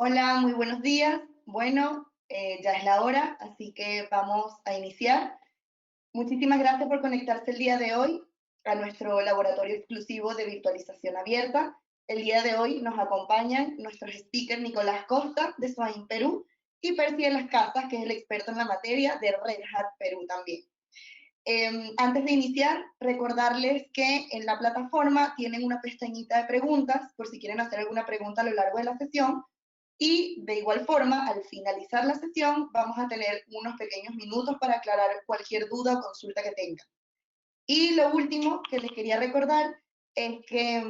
Hola, muy buenos días. Bueno, ya es la hora, así que vamos a iniciar. Muchísimas gracias por conectarse el día de hoy a nuestro laboratorio exclusivo de virtualización abierta. El día de hoy nos acompañan nuestros speakers Nicolás Costa, de Swain Perú, y Percy de las Casas, que es el experto en la materia de Red Hat Perú también. Antes de iniciar, recordarles que en la plataforma tienen una pestañita de preguntas por si quieren hacer alguna pregunta a lo largo de la sesión. Y de igual forma, al finalizar la sesión, vamos a tener unos pequeños minutos para aclarar cualquier duda o consulta que tengan. Y lo último que les quería recordar es que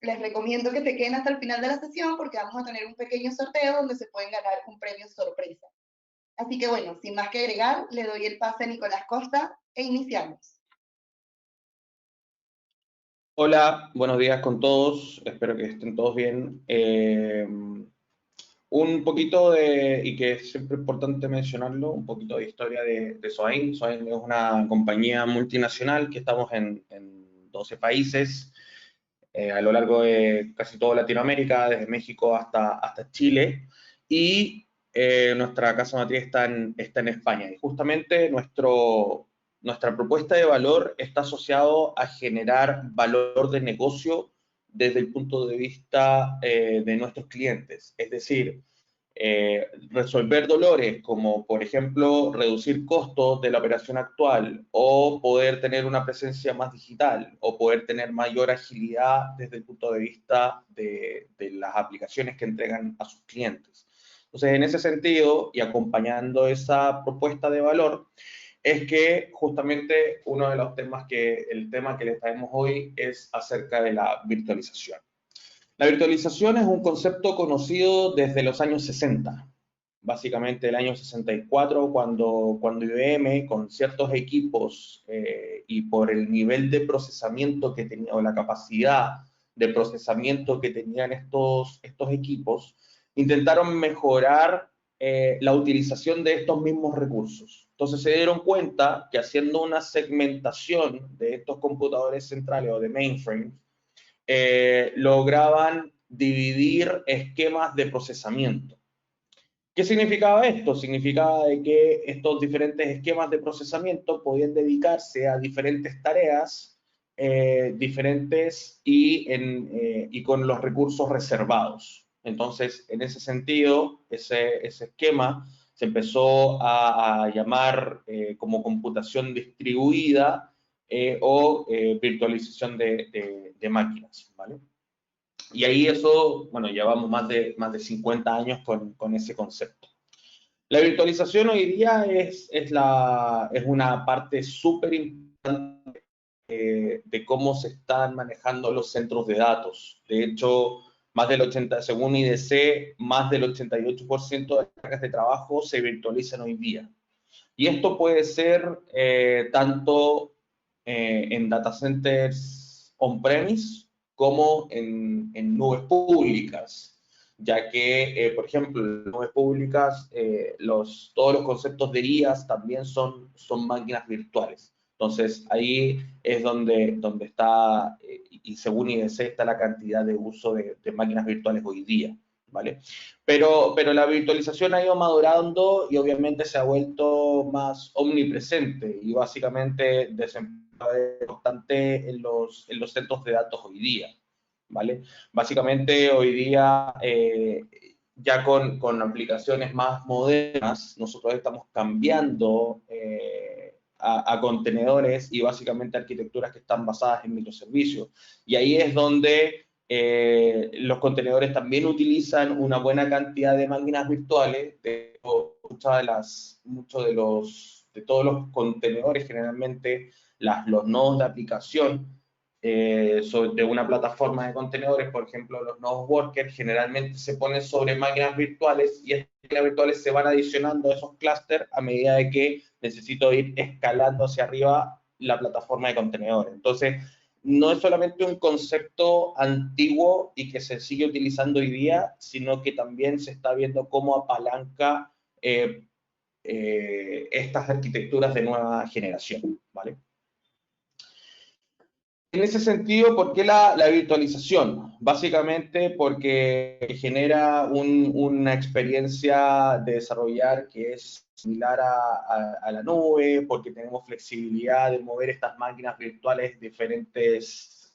les recomiendo que se queden hasta el final de la sesión porque vamos a tener un pequeño sorteo donde se pueden ganar un premio sorpresa. Así que bueno, sin más que agregar, le doy el pase a Nicolás Costa e iniciamos. Hola, buenos días con todos, espero que estén todos bien. Un poquito y que es siempre importante mencionarlo, un poquito de historia de Soain. Soain es una compañía multinacional que estamos en 12 países a lo largo de casi toda Latinoamérica, desde México hasta Chile, y nuestra casa matriz está en España. Y justamente nuestra propuesta de valor está asociado a generar valor de negocio desde el punto de vista de nuestros clientes. Es decir, resolver dolores como, por ejemplo, reducir costos de la operación actual o poder tener una presencia más digital o poder tener mayor agilidad desde el punto de vista de las aplicaciones que entregan a sus clientes. Entonces, en ese sentido, y acompañando esa propuesta de valor, es que justamente uno de los temas el tema que les traemos hoy es acerca de la virtualización. La virtualización es un concepto conocido desde los años 60, básicamente el año 64, cuando IBM, con ciertos equipos y por el nivel de procesamiento que tenía, o la capacidad de procesamiento que tenían estos equipos, intentaron mejorar la utilización de estos mismos recursos. Entonces se dieron cuenta que haciendo una segmentación de estos computadores centrales o de mainframes, lograban dividir esquemas de procesamiento. ¿Qué significaba esto? Significaba de que estos diferentes esquemas de procesamiento podían dedicarse a diferentes tareas diferentes y con los recursos reservados. Entonces, en ese sentido, ese esquema se empezó a llamar como computación distribuida o virtualización de máquinas, ¿vale? Y ahí eso, bueno, llevamos más de 50 años con ese concepto. La virtualización hoy día es una parte súper importante de cómo se están manejando los centros de datos. De hecho, según IDC, más del 88% de las cargas de trabajo se virtualizan hoy día. Y esto puede ser tanto en data centers on-premise como en nubes públicas, ya que, por ejemplo, en nubes públicas, todos los conceptos de IaaS también son máquinas virtuales. Entonces, ahí es donde está, y según IDC, está la cantidad de uso de máquinas virtuales hoy día, ¿vale? Pero la virtualización ha ido madurando y obviamente se ha vuelto más omnipresente y básicamente desempeña constante en los centros de datos hoy día, ¿vale? Básicamente hoy día, ya con aplicaciones más modernas, nosotros estamos cambiando a contenedores y básicamente arquitecturas que están basadas en microservicios. Y ahí es donde los contenedores también utilizan una buena cantidad de máquinas virtuales. De todos los contenedores, generalmente los nodos de aplicación de una plataforma de contenedores, por ejemplo, los nodos worker, generalmente se ponen sobre máquinas virtuales y estas máquinas virtuales se van adicionando a esos clústeres a medida de que necesito ir escalando hacia arriba la plataforma de contenedores. Entonces, no es solamente un concepto antiguo y que se sigue utilizando hoy día, sino que también se está viendo cómo apalanca estas arquitecturas de nueva generación, ¿vale? En ese sentido, ¿por qué la virtualización? Básicamente porque genera una experiencia de desarrollar que es similar a la nube, porque tenemos flexibilidad de mover estas máquinas virtuales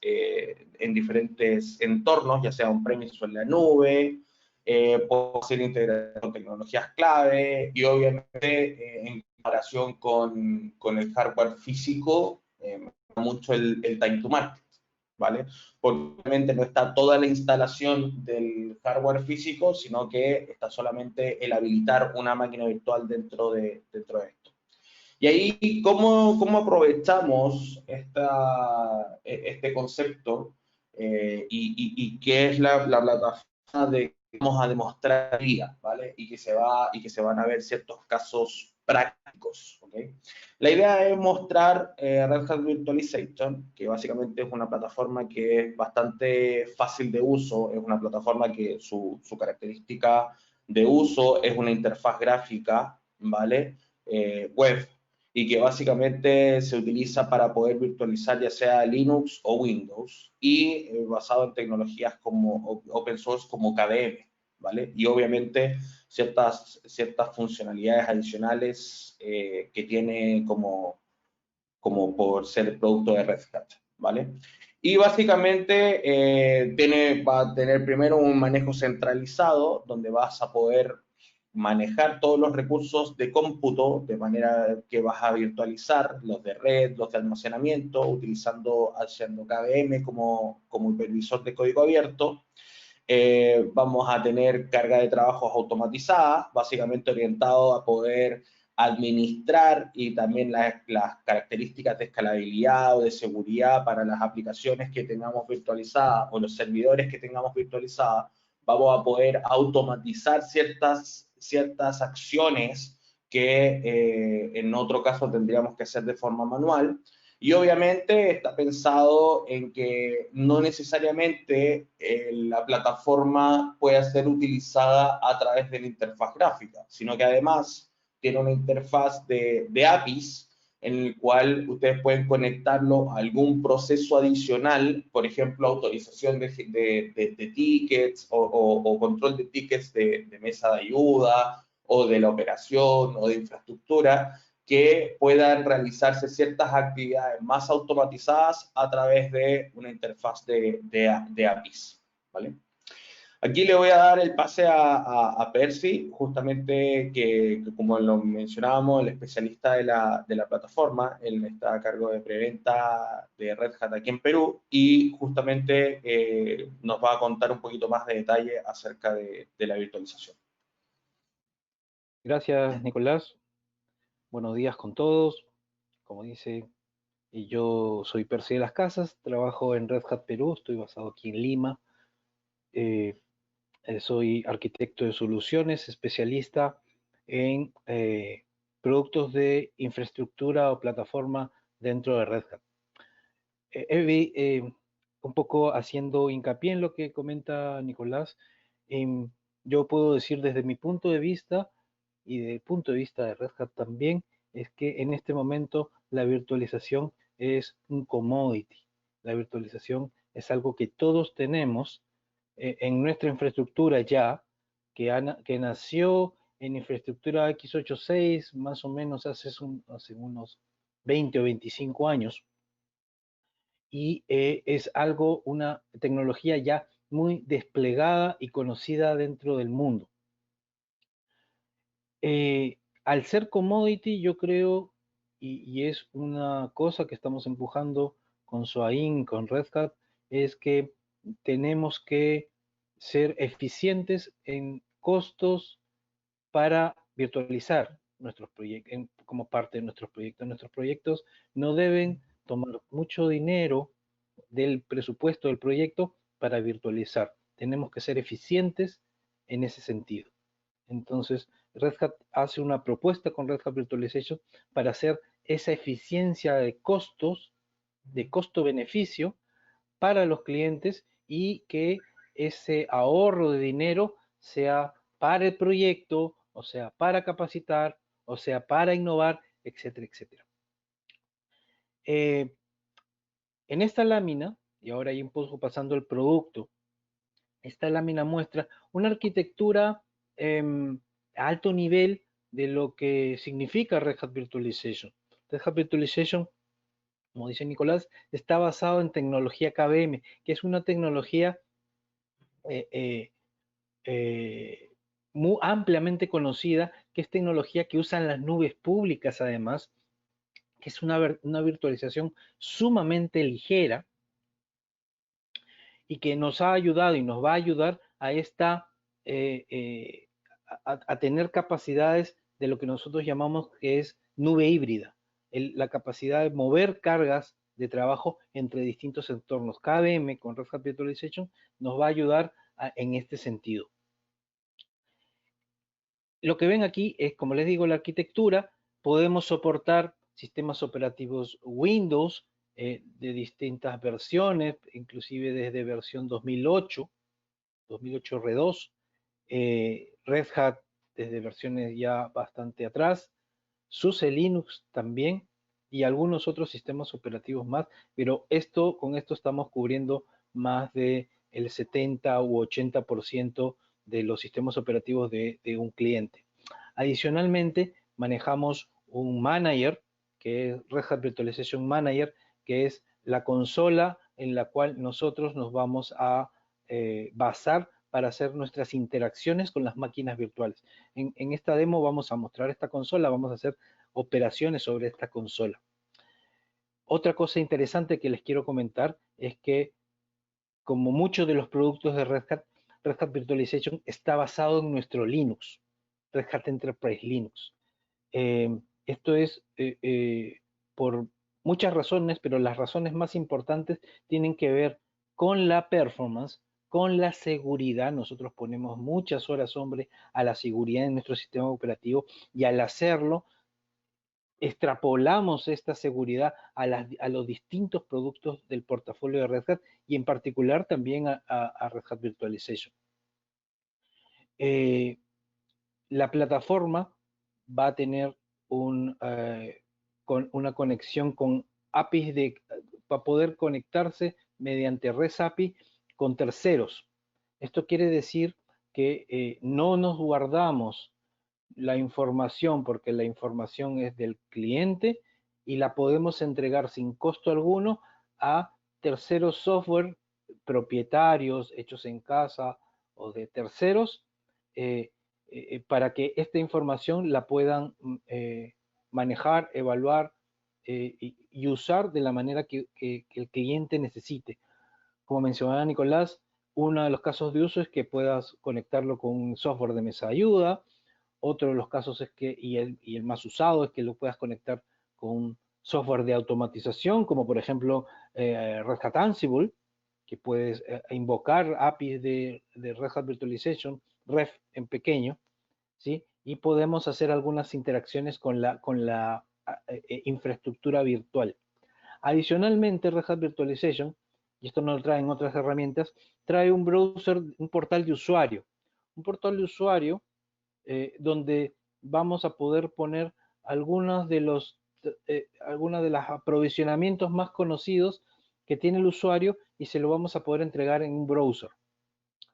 en diferentes entornos, ya sea on-premise o en la nube, puede ser integrado con tecnologías clave y obviamente en comparación con el hardware físico, mucho el time to market, ¿vale? Porque obviamente no está toda la instalación del hardware físico, sino que está solamente el habilitar una máquina virtual dentro de esto. Y ahí, ¿cómo aprovechamos este concepto y qué es la plataforma de que vamos a demostrar día, ¿vale? Y que se van a ver ciertos casos prácticos, ¿ok? La idea es mostrar Red Hat Virtualization, que básicamente es una plataforma que es bastante fácil de uso, es una plataforma que su característica de uso es una interfaz gráfica, ¿vale? Web, y que básicamente se utiliza para poder virtualizar ya sea Linux o Windows y basado en tecnologías como open source como KVM, ¿vale? Y obviamente ciertas funcionalidades adicionales que tiene como por ser el producto de Red Hat, ¿vale? Y básicamente va a tener primero un manejo centralizado donde vas a poder manejar todos los recursos de cómputo de manera que vas a virtualizar los de red, los de almacenamiento, haciendo KVM como hipervisor de código abierto. Vamos a tener carga de trabajos automatizada, básicamente orientado a poder administrar y también las características de escalabilidad o de seguridad para las aplicaciones que tengamos virtualizadas o los servidores que tengamos virtualizadas. Vamos a poder automatizar ciertas acciones que en otro caso tendríamos que hacer de forma manual. Y obviamente está pensado en que no necesariamente la plataforma pueda ser utilizada a través de la interfaz gráfica, sino que además tiene una interfaz de APIs en el cual ustedes pueden conectarlo a algún proceso adicional, por ejemplo, autorización de tickets o control de tickets de mesa de ayuda o de la operación o de infraestructura, que puedan realizarse ciertas actividades más automatizadas a través de una interfaz de APIs, ¿vale? Aquí le voy a dar el pase a Percy, justamente que como lo mencionábamos, el especialista de la plataforma, él está a cargo de preventa de Red Hat aquí en Perú y justamente nos va a contar un poquito más de detalle acerca de la virtualización. Gracias, Nicolás. Buenos días con todos. Como dice, yo soy Percy de las Casas, trabajo en Red Hat Perú, estoy basado aquí en Lima. Soy arquitecto de soluciones, especialista en productos de infraestructura o plataforma dentro de Red Hat. Un poco haciendo hincapié en lo que comenta Nicolás, yo puedo decir desde mi punto de vista y desde el punto de vista de Red Hat también, es que en este momento la virtualización es un commodity. La virtualización es algo que todos tenemos en nuestra infraestructura ya, que nació en infraestructura x86 más o menos hace unos 20 o 25 años y es una tecnología ya muy desplegada y conocida dentro del mundo. Al ser commodity, yo creo, y es una cosa que estamos empujando con Soain, con Red Hat, es que tenemos que ser eficientes en costos para virtualizar nuestros proyectos, como parte de nuestros proyectos. Nuestros proyectos no deben tomar mucho dinero del presupuesto del proyecto para virtualizar. Tenemos que ser eficientes en ese sentido. Entonces, Red Hat hace una propuesta con Red Hat Virtualization para hacer esa eficiencia de costos, de costo-beneficio para los clientes y que ese ahorro de dinero sea para el proyecto, o sea, para capacitar, o sea, para innovar, etcétera, etcétera. En esta lámina, y ahora ya un poco pasando al producto, esta lámina muestra una arquitectura a alto nivel de lo que significa Red Hat Virtualization. Red Hat Virtualization, como dice Nicolás, está basado en tecnología KVM, que es una tecnología eh, eh, muy ampliamente conocida, que es tecnología que usan las nubes públicas además, que es una virtualización sumamente ligera y que nos ha ayudado y nos va a ayudar a eh, eh, a tener capacidades de lo que nosotros llamamos que es nube híbrida, la capacidad de mover cargas de trabajo entre distintos entornos. KVM con Red Hat Virtualization nos va a ayudar en este sentido. Lo que ven aquí es, como les digo, la arquitectura. Podemos soportar sistemas operativos Windows de distintas versiones, inclusive desde versión 2008, 2008 R2, Red Hat desde versiones ya bastante atrás, SUSE Linux también y algunos otros sistemas operativos más, pero con esto estamos cubriendo más del 70 u 80% de los sistemas operativos de un cliente. Adicionalmente, manejamos un manager, que es Red Hat Virtualization Manager, que es la consola en la cual nosotros nos vamos a basar para hacer nuestras interacciones con las máquinas virtuales. En esta demo vamos a mostrar esta consola, vamos a hacer operaciones sobre esta consola. Otra cosa interesante que les quiero comentar es que, como muchos de los productos de Red Hat Virtualization está basado en nuestro Linux, Red Hat Enterprise Linux. Esto es por muchas razones, pero las razones más importantes tienen que ver con la performance, con la seguridad. Nosotros ponemos muchas horas, hombre, a la seguridad en nuestro sistema operativo y al hacerlo extrapolamos esta seguridad a los distintos productos del portafolio de Red Hat y en particular también a Red Hat Virtualization. La plataforma va a tener una conexión con APIs para poder conectarse mediante REST API con terceros. Esto quiere decir que no nos guardamos la información porque la información es del cliente y la podemos entregar sin costo alguno a terceros software propietarios hechos en casa o de terceros para que esta información la puedan manejar, evaluar y usar de la manera que el cliente necesite. Como mencionaba Nicolás, uno de los casos de uso es que puedas conectarlo con un software de mesa de ayuda. Otro de los casos es que, y el más usado, es que lo puedas conectar con un software de automatización, como por ejemplo Red Hat Ansible, que puedes invocar APIs de Red Hat Virtualization, REF en pequeño, ¿sí? Y podemos hacer algunas interacciones con la infraestructura virtual. Adicionalmente, Red Hat Virtualization, y esto no lo traen otras herramientas, trae un browser, un portal de usuario. Un portal de usuario donde vamos a poder poner algunos de los aprovisionamientos más conocidos que tiene el usuario y se lo vamos a poder entregar en un browser.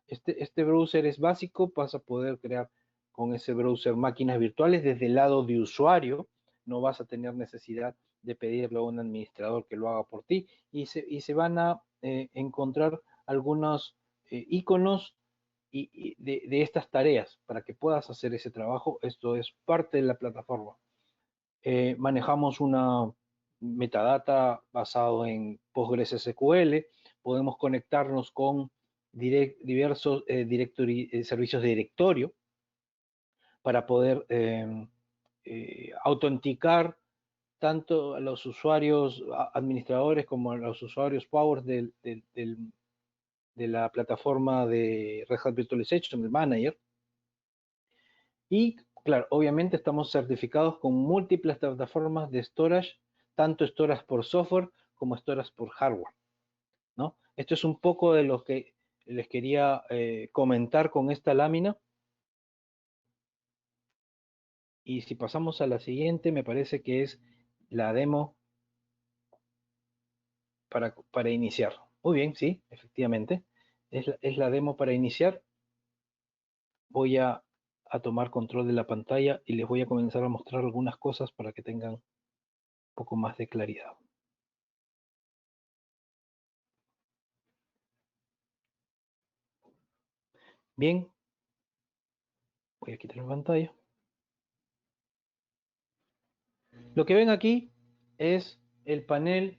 Este browser es básico, vas a poder crear con ese browser máquinas virtuales desde el lado de usuario, no vas a tener necesidad de pedirle a un administrador que lo haga por ti y se van a encontrar algunos iconos de estas tareas para que puedas hacer ese trabajo. Esto es parte de la plataforma. Manejamos una metadata basado en PostgreSQL, podemos conectarnos con diversos servicios de directorio para poder autenticar tanto a los usuarios administradores como a los usuarios Power de la plataforma de Red Hat Virtualization, el Manager. Y claro, obviamente estamos certificados con múltiples plataformas de storage, tanto storage por software como storage por hardware, ¿no? Esto es un poco de lo que les quería comentar con esta lámina. Y si pasamos a la siguiente, me parece que es la demo para iniciar. Muy bien, sí, efectivamente. Es la demo para iniciar. Voy a tomar control de la pantalla y les voy a comenzar a mostrar algunas cosas para que tengan un poco más de claridad. Bien, voy a quitar la pantalla. Lo que ven aquí es el panel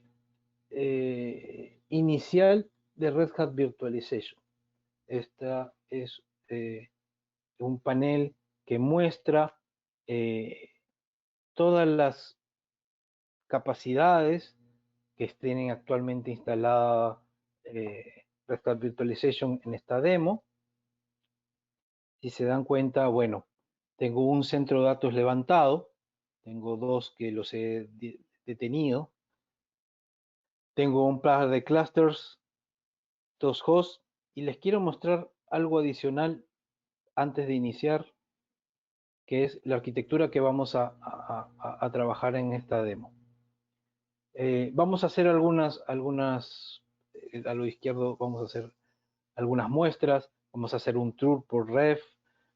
inicial de Red Hat Virtualization. Esta es un panel que muestra todas las capacidades que tienen actualmente instalada Red Hat Virtualization en esta demo. Si se dan cuenta, bueno, tengo un centro de datos levantado, tengo dos que los he detenido, tengo un par de clusters, dos hosts, y les quiero mostrar algo adicional antes de iniciar, que es la arquitectura que vamos a trabajar en esta demo. Vamos a hacer a lo izquierdo vamos a hacer algunas muestras, vamos a hacer un tour por ref,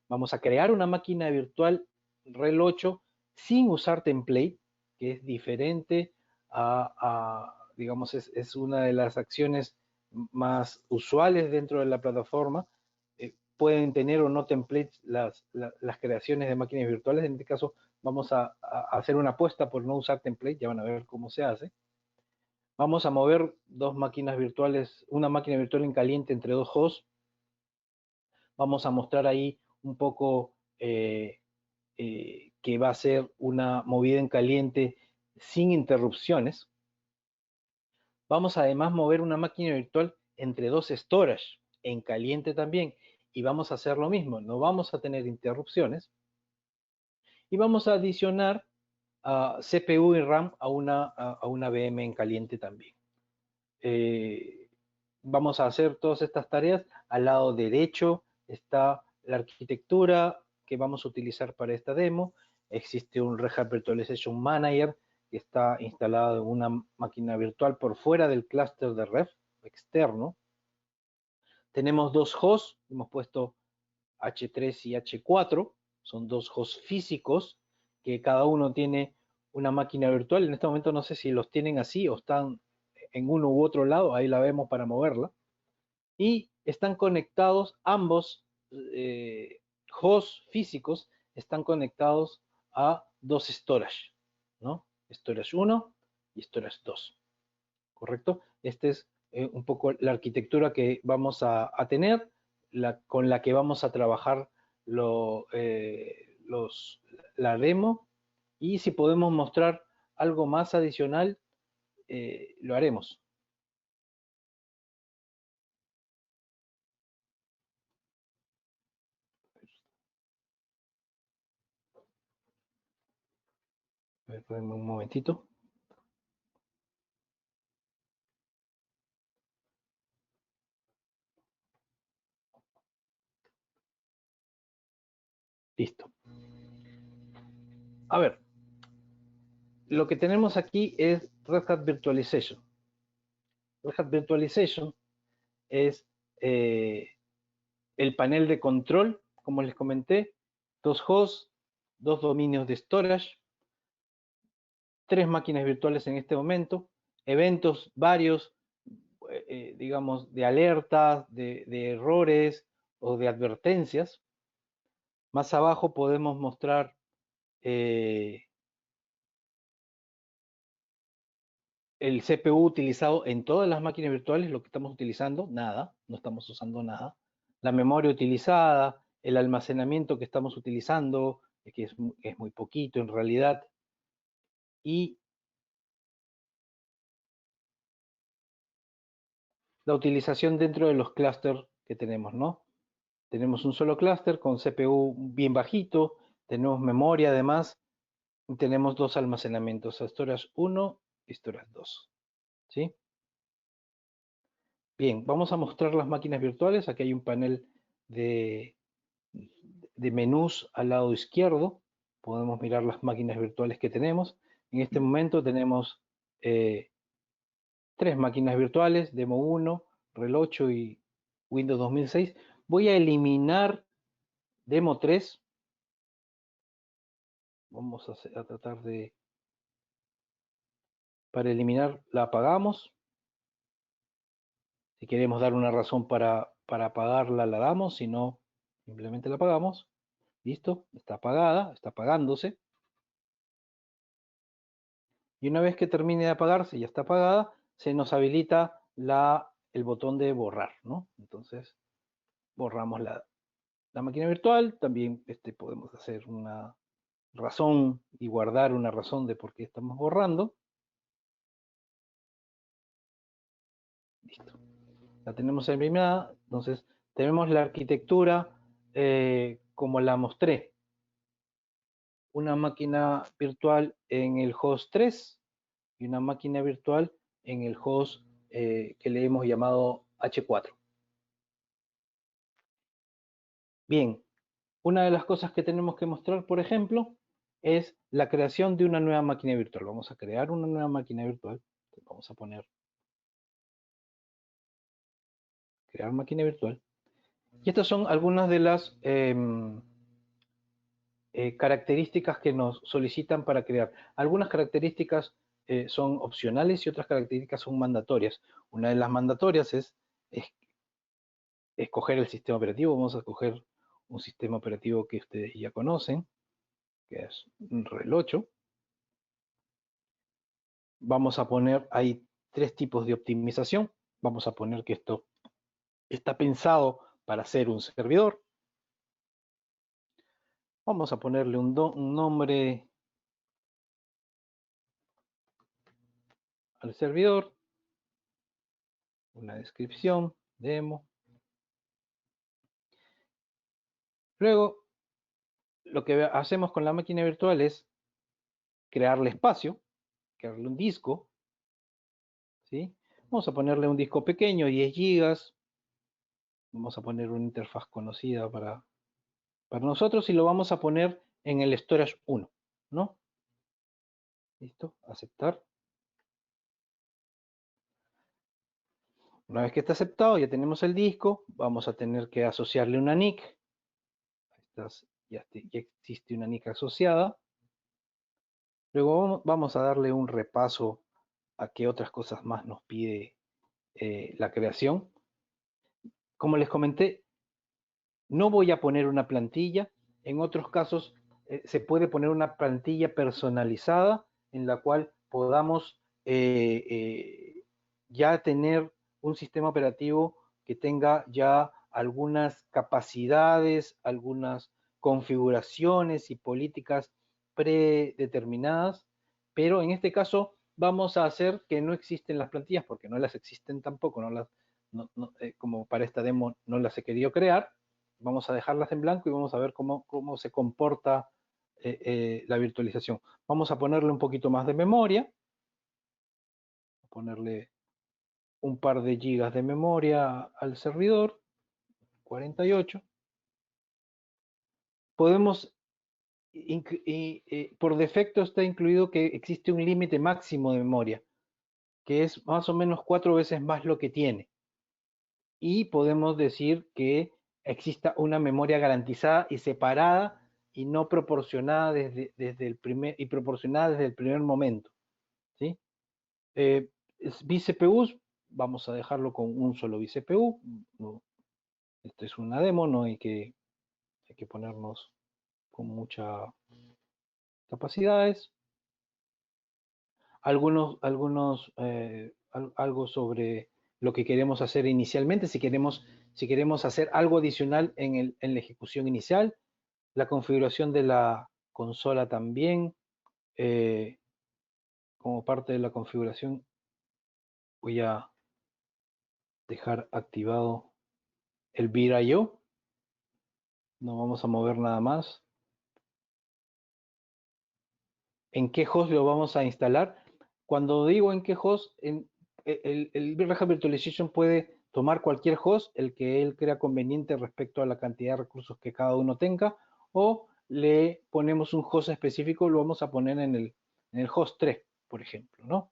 vamos a crear una máquina virtual RHEL 8 sin usar template, que es diferente digamos, es una de las acciones más usuales dentro de la plataforma. Pueden tener o no templates las creaciones de máquinas virtuales. En este caso vamos a hacer una apuesta por no usar template, ya van a ver cómo se hace. Vamos a mover dos máquinas virtuales, una máquina virtual en caliente entre dos hosts. Vamos a mostrar ahí un poco que va a ser una movida en caliente sin interrupciones. Vamos a además mover una máquina virtual entre dos storage en caliente también, y vamos a hacer lo mismo, no vamos a tener interrupciones. Y vamos a adicionar CPU y RAM a una VM en caliente también. Vamos a hacer todas estas tareas. Al lado derecho está la arquitectura que vamos a utilizar para esta demo. Existe un Red Hat Virtualization Manager que está instalado en una máquina virtual por fuera del clúster de ref externo. Tenemos dos hosts, hemos puesto H3 y H4, son dos hosts físicos que cada uno tiene una máquina virtual. En este momento no sé si los tienen así o están en uno u otro lado, ahí la vemos para moverla. Y están conectados, ambos hosts físicos están conectados a dos storage, ¿no? Storage 1 y Storage 2, ¿correcto? Esta es un poco la arquitectura que vamos a tener, con la que vamos a trabajar la demo, y si podemos mostrar algo más adicional, lo haremos. A ver, denme un momentito. Listo. A ver, lo que tenemos aquí es Red Hat Virtualization. Red Hat Virtualization es el panel de control, como les comenté, dos hosts, dos dominios de storage, tres máquinas virtuales en este momento, eventos varios, digamos, de alertas, de errores o de advertencias. Más abajo podemos mostrar el CPU utilizado en todas las máquinas virtuales, lo que estamos utilizando, nada, no estamos usando nada. La memoria utilizada, el almacenamiento que estamos utilizando, que es muy poquito en realidad. Y la utilización dentro de los clústeres que tenemos, ¿no? Tenemos un solo clúster con CPU bien bajito, tenemos memoria además, y tenemos dos almacenamientos, Storage 1 y Storage 2, ¿sí? Bien, vamos a mostrar las máquinas virtuales. Aquí hay un panel de menús al lado izquierdo. Podemos mirar las máquinas virtuales que tenemos. En este momento tenemos 3 máquinas virtuales, Demo 1, RHEL 8 y Windows 2006. Voy a eliminar Demo 3. Vamos a tratar de... Para eliminar la apagamos. Si queremos dar una razón para apagarla, la damos. Si no, simplemente la apagamos. Listo, está apagada, está apagándose. Y una vez que termine de apagarse, ya está apagada, se nos habilita el botón de borrar, ¿no? Entonces, borramos la máquina virtual. También podemos hacer una razón y guardar una razón de por qué estamos borrando. Listo. La tenemos eliminada. Entonces, tenemos la arquitectura como la mostré. Una máquina virtual en el host 3 y una máquina virtual en el host que le hemos llamado H4. Bien, una de las cosas que tenemos que mostrar, por ejemplo, es la creación de una nueva máquina virtual. Vamos a crear una nueva máquina virtual. Vamos a poner crear máquina virtual. Y estas son algunas de las características que nos solicitan para crear. Algunas características son opcionales y otras características son mandatorias. Una de las mandatorias es escoger el sistema operativo. Vamos a escoger un sistema operativo que ustedes ya conocen, que es RHEL 8. Vamos a poner, hay 3 tipos de optimización. Vamos a poner que esto está pensado para ser un servidor. Vamos a ponerle un nombre al servidor, una descripción, demo. Luego, lo que hacemos con la máquina virtual es crearle espacio, crearle un disco, ¿sí? Vamos a ponerle un disco pequeño, 10 gigas. Vamos a poner una interfaz conocida para nosotros y lo vamos a poner en el storage 1, ¿no? Listo, aceptar. Una vez que está aceptado, ya tenemos el disco, vamos a tener que asociarle una NIC. Ya existe una NIC asociada. Luego vamos a darle un repaso a qué otras cosas más nos pide la creación. Como les comenté, no voy a poner una plantilla. En otros casos se puede poner una plantilla personalizada en la cual podamos ya tener un sistema operativo que tenga ya algunas capacidades, algunas configuraciones y políticas predeterminadas, pero en este caso vamos a hacer que no existen las plantillas porque no las existen tampoco, como para esta demo no las he querido crear. Vamos a dejarlas en blanco y vamos a ver cómo se comporta la virtualización. Vamos a ponerle un poquito más de memoria, ponerle un par de gigas de memoria al servidor, 48. Podemos, por defecto está incluido que existe un límite máximo de memoria, que es más o menos 4 veces más lo que tiene. Y podemos decir que exista una memoria garantizada y separada y no proporcionada desde el primer momento, ¿sí? vCPUs, vamos a dejarlo con un solo vCPU. Esto es una demo, no hay que ponernos con muchas capacidades. Algo sobre lo que queremos hacer inicialmente, si queremos hacer algo adicional en la ejecución inicial, la configuración de la consola también, como parte de la configuración voy a dejar activado el VIR-IO, no vamos a mover nada más. ¿En qué host lo vamos a instalar? Cuando digo en qué host, el Red Hat Virtualization puede tomar cualquier host, el que él crea conveniente respecto a la cantidad de recursos que cada uno tenga, o le ponemos un host específico, lo vamos a poner en el host 3, por ejemplo, ¿no?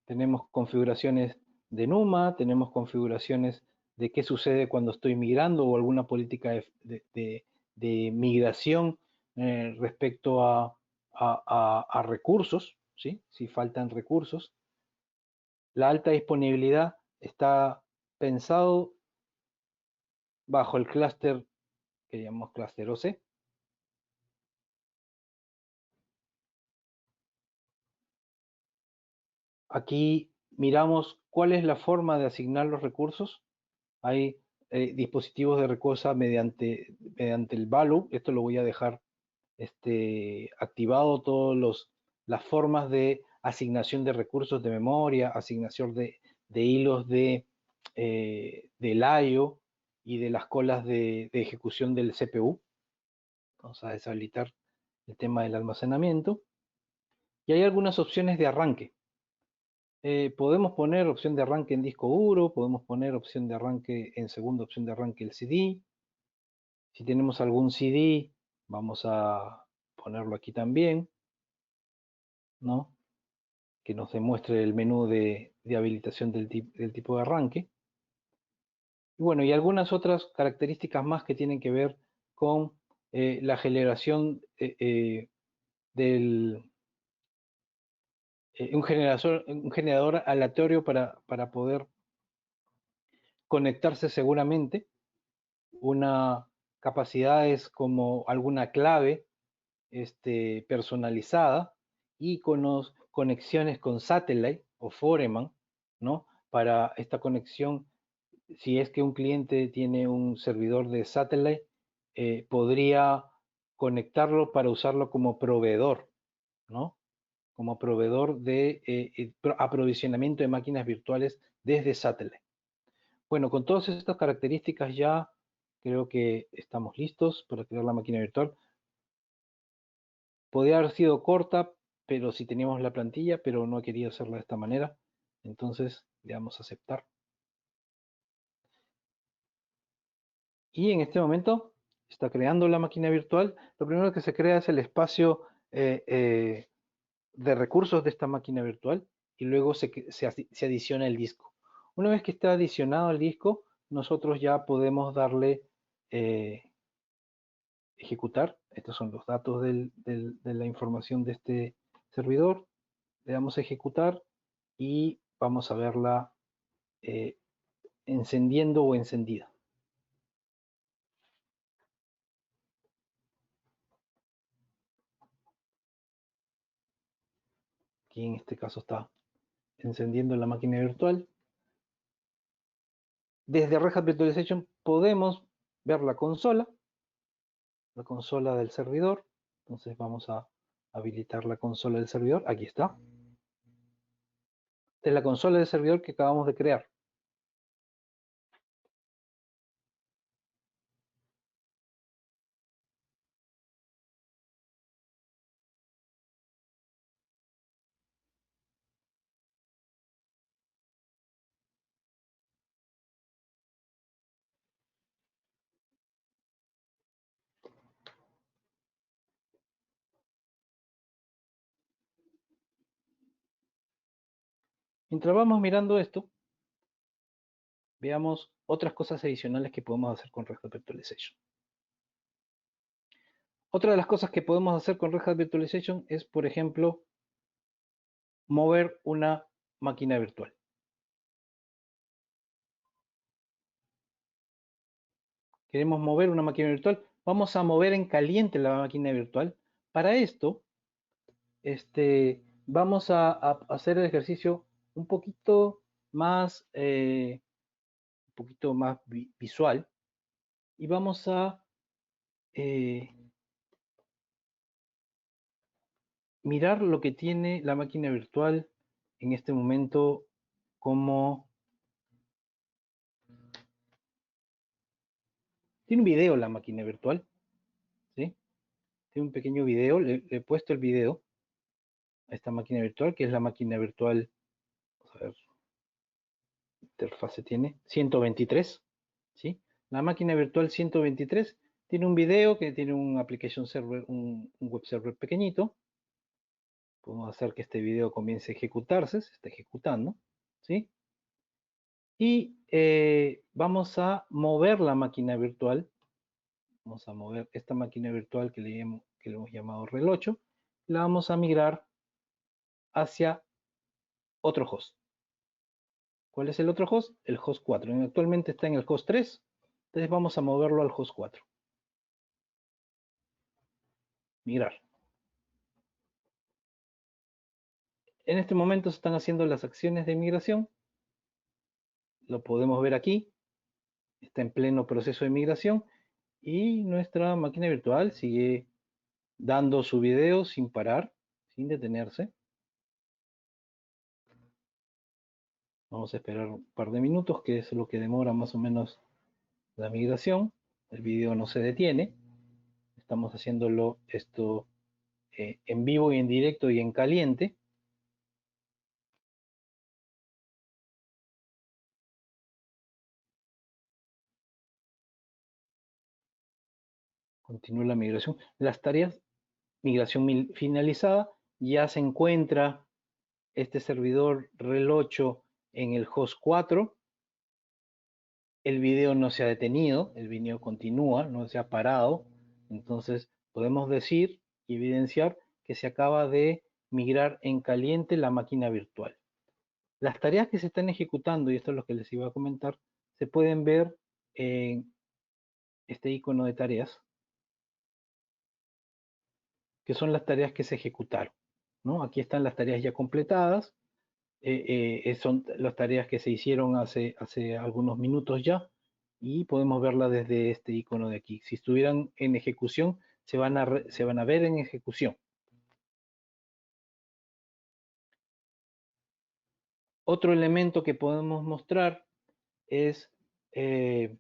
Tenemos configuraciones de NUMA, tenemos configuraciones de qué sucede cuando estoy migrando o alguna política de migración respecto a recursos, ¿sí? Si faltan recursos. La alta disponibilidad está pensado bajo el clúster que llamamos clúster OC. Aquí miramos cuál es la forma de asignar los recursos. Hay dispositivos de recursos mediante el value. Esto lo voy a dejar activado, todas las formas de asignación de recursos de memoria, asignación de hilos del I/O y de las colas de ejecución del CPU. Vamos a deshabilitar el tema del almacenamiento. Y hay algunas opciones de arranque. Podemos poner opción de arranque en disco duro, podemos poner opción de arranque en segunda opción de arranque el CD. Si tenemos algún CD, vamos a ponerlo aquí también, ¿no? Que nos demuestre el menú de habilitación del tipo de arranque. Y bueno, y algunas otras características más que tienen que ver con la generación un generador aleatorio para poder conectarse seguramente. Una capacidad es como alguna clave personalizada, iconos, conexiones con satellite o Foreman, ¿no? Para esta conexión, si es que un cliente tiene un servidor de satellite, podría conectarlo para usarlo como proveedor, ¿no? Como proveedor de aprovisionamiento de máquinas virtuales desde satellite. Bueno, con todas estas características ya creo que estamos listos para crear la máquina virtual. Podría haber sido corta, pero si teníamos la plantilla, pero no quería hacerla de esta manera. Entonces le damos a aceptar. Y en este momento está creando la máquina virtual. Lo primero que se crea es el espacio de recursos de esta máquina virtual y luego se adiciona el disco. Una vez que está adicionado el disco, nosotros ya podemos darle ejecutar. Estos son los datos de la información de este servidor. Le damos a ejecutar y vamos a verla encendiendo o encendida. Aquí en este caso está encendiendo la máquina virtual. Desde Red Hat Virtualization podemos ver la consola del servidor. Entonces vamos a habilitar la consola del servidor. Aquí está. Esta es la consola del servidor que acabamos de crear. Mientras vamos mirando esto, veamos otras cosas adicionales que podemos hacer con Red Hat Virtualization. Otra de las cosas que podemos hacer con Red Hat Virtualization es, por ejemplo, mover una máquina virtual. Queremos mover una máquina virtual, vamos a mover en caliente la máquina virtual. Para esto, vamos a hacer el ejercicio un poquito más visual y vamos a mirar lo que tiene la máquina virtual en este momento como... Tiene un video la máquina virtual, ¿sí? Tiene un pequeño video, le he puesto el video a esta máquina virtual, que es la máquina virtual, vamos a ver, interfase tiene, 123, ¿sí? La máquina virtual 123 tiene un video que tiene un application server, un web server pequeñito. Podemos hacer que este video comience a ejecutarse, se está ejecutando, ¿sí? Y vamos a mover la máquina virtual. Vamos a mover esta máquina virtual que le hemos llamado RHEL 8. La vamos a migrar hacia otro host. ¿Cuál es el otro host? El host 4. Actualmente está en el host 3. Entonces vamos a moverlo al host 4. Migrar. En este momento se están haciendo las acciones de migración. Lo podemos ver aquí. Está en pleno proceso de migración. Y nuestra máquina virtual sigue dando su video sin parar, sin detenerse. Vamos a esperar un par de minutos, que es lo que demora más o menos la migración. El video no se detiene. Estamos haciéndolo esto en vivo y en directo y en caliente. Continúa la migración. Las tareas, migración finalizada, ya se encuentra este servidor RHEL 8 en el host 4. El video no se ha detenido, el video continúa, no se ha parado. Entonces podemos decir y evidenciar que se acaba de migrar en caliente la máquina virtual. Las tareas que se están ejecutando, y esto es lo que les iba a comentar, se pueden ver en este icono de tareas, que son las tareas que se ejecutaron, ¿no? Aquí están las tareas ya completadas, son las tareas que se hicieron hace algunos minutos ya, y podemos verla desde este icono de aquí. Si estuvieran en ejecución, se van a ver en ejecución. Otro elemento que podemos mostrar es el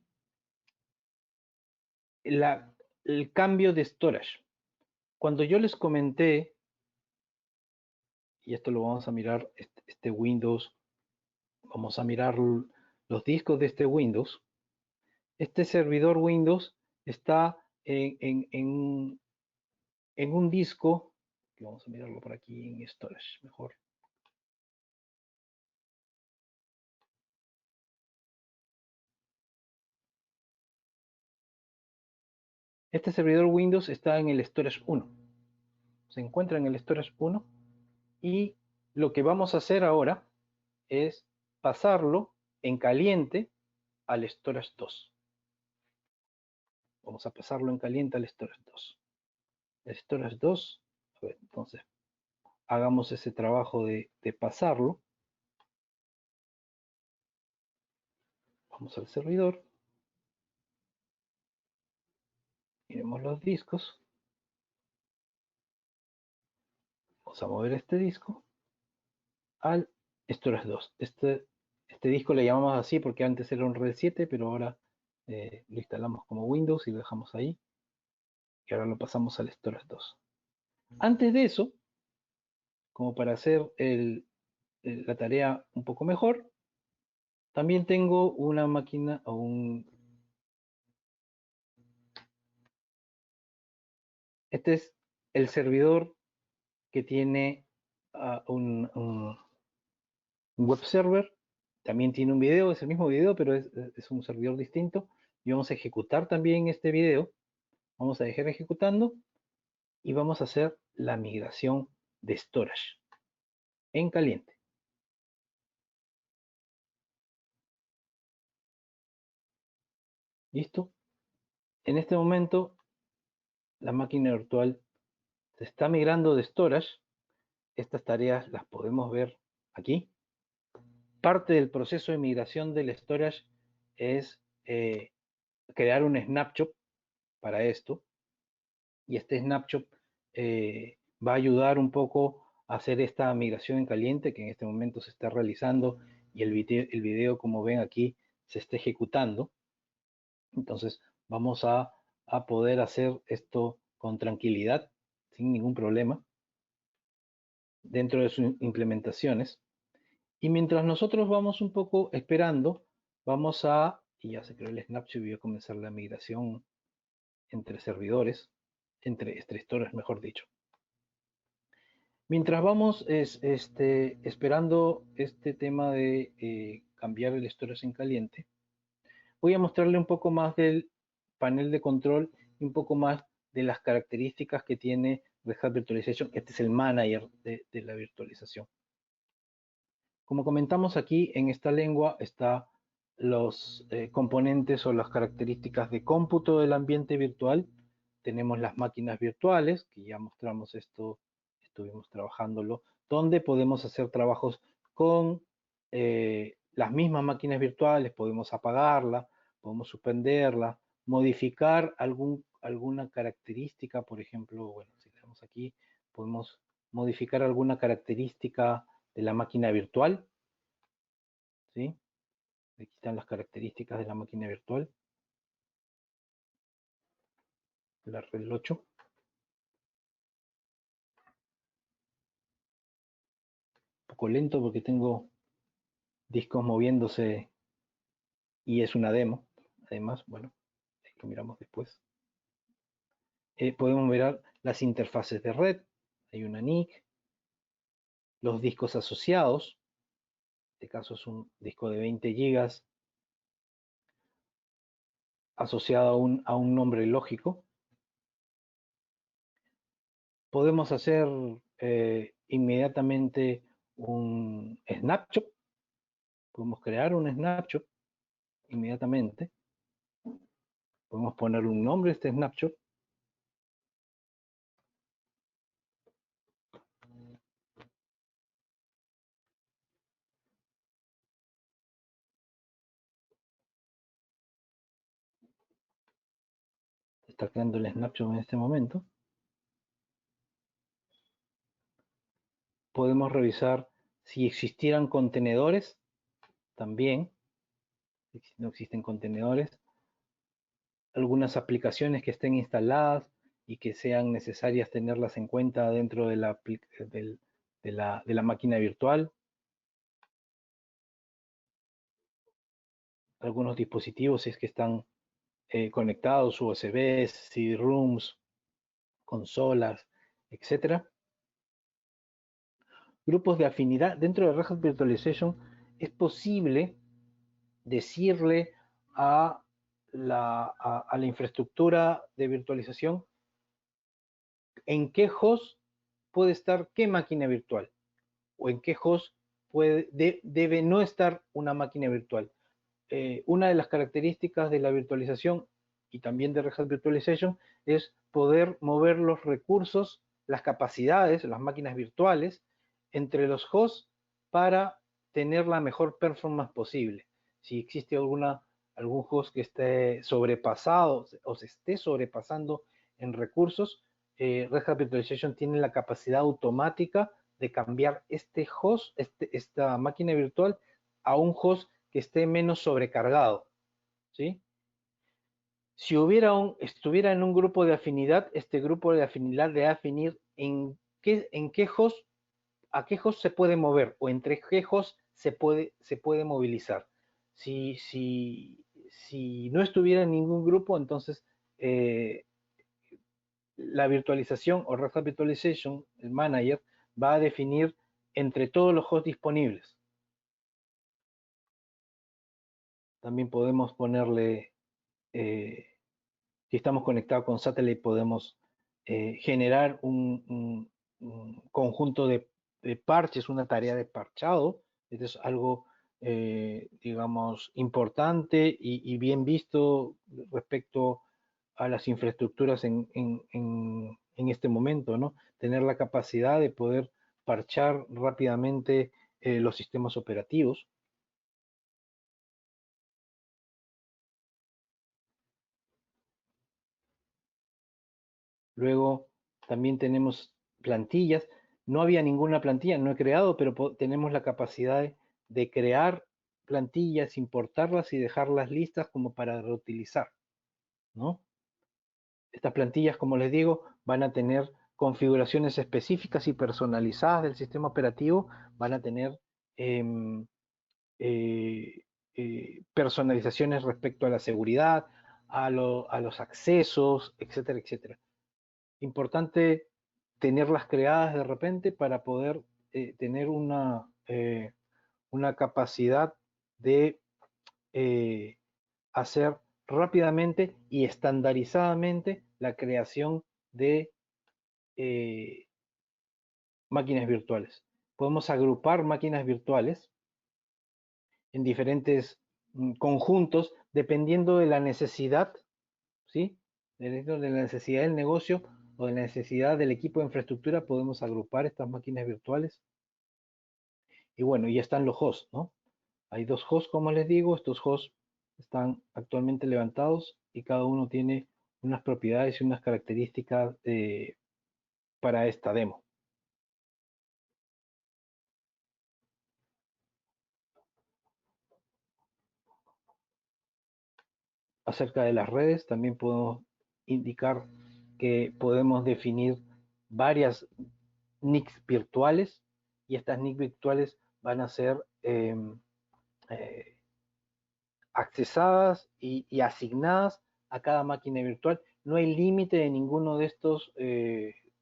cambio de storage. Cuando yo les comenté, y esto lo vamos a mirar, este Windows, vamos a mirar los discos de este Windows. Este servidor Windows está en un disco, que vamos a mirarlo por aquí en storage, mejor. Este servidor Windows está en el storage 1. Se encuentra en el storage 1 y lo que vamos a hacer ahora es pasarlo en caliente al storage 2. Vamos a pasarlo en caliente al storage 2. El storage 2, a ver, entonces, hagamos ese trabajo de pasarlo. Vamos al servidor. Miremos los discos. Vamos a mover este disco al storage 2. Este disco le llamamos así porque antes era un RHEL 7, pero ahora lo instalamos como Windows y lo dejamos ahí. Y ahora lo pasamos al storage 2. Antes de eso, como para hacer la tarea un poco mejor, también tengo una máquina o este es el servidor que tiene un web server. También tiene un video, es el mismo video, pero es un servidor distinto. Y vamos a ejecutar también este video. Vamos a dejar ejecutando y vamos a hacer la migración de storage en caliente. ¿Listo? En este momento la máquina virtual se está migrando de storage. Estas tareas las podemos ver aquí. Parte del proceso de migración del storage es crear un snapshot para esto. Y este snapshot va a ayudar un poco a hacer esta migración en caliente que en este momento se está realizando y el video como ven aquí se está ejecutando. Entonces vamos a poder hacer esto con tranquilidad, sin ningún problema, dentro de sus implementaciones. Y mientras nosotros vamos un poco esperando, vamos y ya se creó el snapshot y voy a comenzar la migración entre servidores, entre storage mejor dicho. Mientras vamos esperando este tema de cambiar el storage en caliente, voy a mostrarle un poco más del panel de control y un poco más de las características que tiene Red Hat Virtualization. Este es el manager de la virtualización. Como comentamos aquí, en esta lengua están los componentes o las características de cómputo del ambiente virtual. Tenemos las máquinas virtuales, que ya mostramos esto, estuvimos trabajándolo, donde podemos hacer trabajos con las mismas máquinas virtuales, podemos apagarla, podemos suspenderla, modificar alguna característica, por ejemplo, bueno, si tenemos aquí, podemos modificar alguna característica de la máquina virtual, ¿sí? Aquí están las características de la máquina virtual, la red 8. Un poco lento porque tengo discos moviéndose y es una demo. Además, bueno, lo miramos después. Podemos mirar las interfaces de red. Hay una NIC, los discos asociados. En este caso es un disco de 20 GB asociado a un nombre lógico. Podemos hacer inmediatamente un snapshot. Podemos crear un snapshot inmediatamente. Podemos ponerle un nombre a este snapshot. Está creando el snapshot en este momento. Podemos revisar si existieran contenedores también. Si no existen contenedores. Algunas aplicaciones que estén instaladas y que sean necesarias tenerlas en cuenta dentro de la máquina virtual. Algunos dispositivos si es que están conectados, USBs, CD-ROOMs, consolas, etc. Grupos de afinidad. Dentro de Red Hat Virtualization es posible decirle a la infraestructura de virtualización en qué host puede estar qué máquina virtual o en qué host debe no estar una máquina virtual. Una de las características de la virtualización y también de Red Hat Virtualization es poder mover los recursos, las capacidades, las máquinas virtuales entre los hosts para tener la mejor performance posible. Si existe algún host que esté sobrepasado o se esté sobrepasando en recursos, Red Hat Virtualization tiene la capacidad automática de cambiar este host, esta máquina virtual, a un host que esté menos sobrecargado, ¿sí? Si estuviera en un grupo de afinidad, este grupo de afinidad le va a definir en qué host, a qué host se puede mover o entre qué host se puede movilizar. Si no estuviera en ningún grupo, entonces la virtualización o Red Hat Virtualization, el manager, va a definir entre todos los hosts disponibles. También podemos ponerle, si estamos conectados con Satellite, podemos generar un conjunto de parches, una tarea de parchado. Esto es algo, digamos, importante y bien visto respecto a las infraestructuras en este momento, ¿no? Tener la capacidad de poder parchar rápidamente los sistemas operativos. Luego también tenemos plantillas. No había ninguna plantilla, no he creado, pero tenemos la capacidad de crear plantillas, importarlas y dejarlas listas como para reutilizar, ¿no? Estas plantillas, como les digo, van a tener configuraciones específicas y personalizadas del sistema operativo, van a tener personalizaciones respecto a la seguridad, a los accesos, etcétera, etcétera. Importante tenerlas creadas de repente para poder tener una capacidad de hacer rápidamente y estandarizadamente la creación de máquinas virtuales. Podemos agrupar máquinas virtuales en diferentes conjuntos dependiendo de la necesidad, ¿sí? Dependiendo de la necesidad del negocio o de la necesidad del equipo de infraestructura, podemos agrupar estas máquinas virtuales. Y bueno, ya están los hosts, ¿no? Hay dos hosts, como les digo, estos hosts están actualmente levantados y cada uno tiene unas propiedades y unas características para esta demo. Acerca de las redes, también podemos indicar que podemos definir varias NICs virtuales y estas NICs virtuales van a ser accesadas y asignadas a cada máquina virtual. No hay límite de ninguno de estos,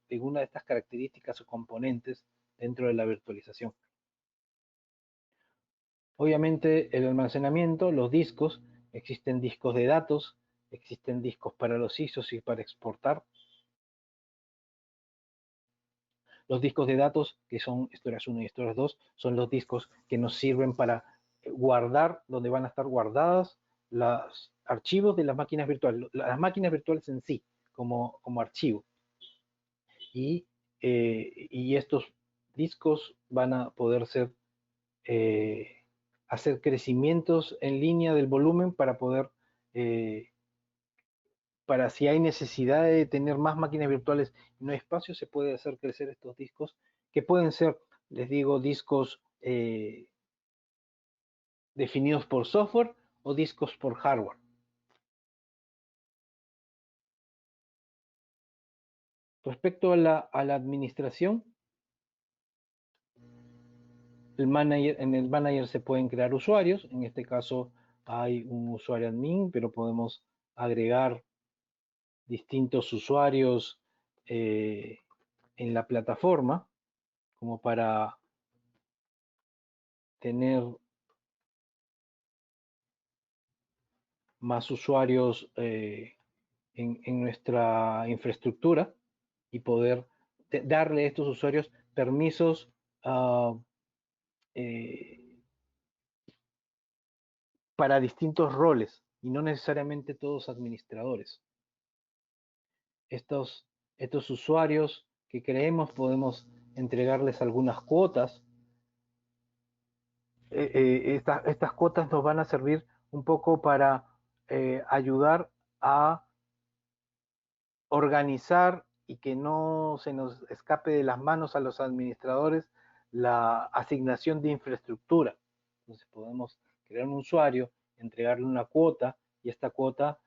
ninguna de estas características o componentes dentro de la virtualización. Obviamente el almacenamiento, los discos, existen discos de datos, existen discos para los ISOs y para exportar. Los discos de datos, que son Storage 1 y Storage 2, son los discos que nos sirven para guardar, donde van a estar guardadas los archivos de las máquinas virtuales, las máquinas virtuales en sí, como archivo. Y estos discos van a poder ser hacer crecimientos en línea del volumen para poder, para si hay necesidad de tener más máquinas virtuales y no hay espacio, se puede hacer crecer estos discos, que pueden ser, les digo, discos definidos por software o discos por hardware. Respecto a la administración, en el manager se pueden crear usuarios, en este caso hay un usuario admin, pero podemos agregar distintos usuarios en la plataforma, como para tener más usuarios en nuestra infraestructura y poder darle a estos usuarios permisos para distintos roles y no necesariamente todos administradores. Estos usuarios que creemos podemos entregarles algunas cuotas. Estas cuotas nos van a servir un poco para ayudar a organizar y que no se nos escape de las manos a los administradores la asignación de infraestructura. Entonces podemos crear un usuario, entregarle una cuota y esta cuota,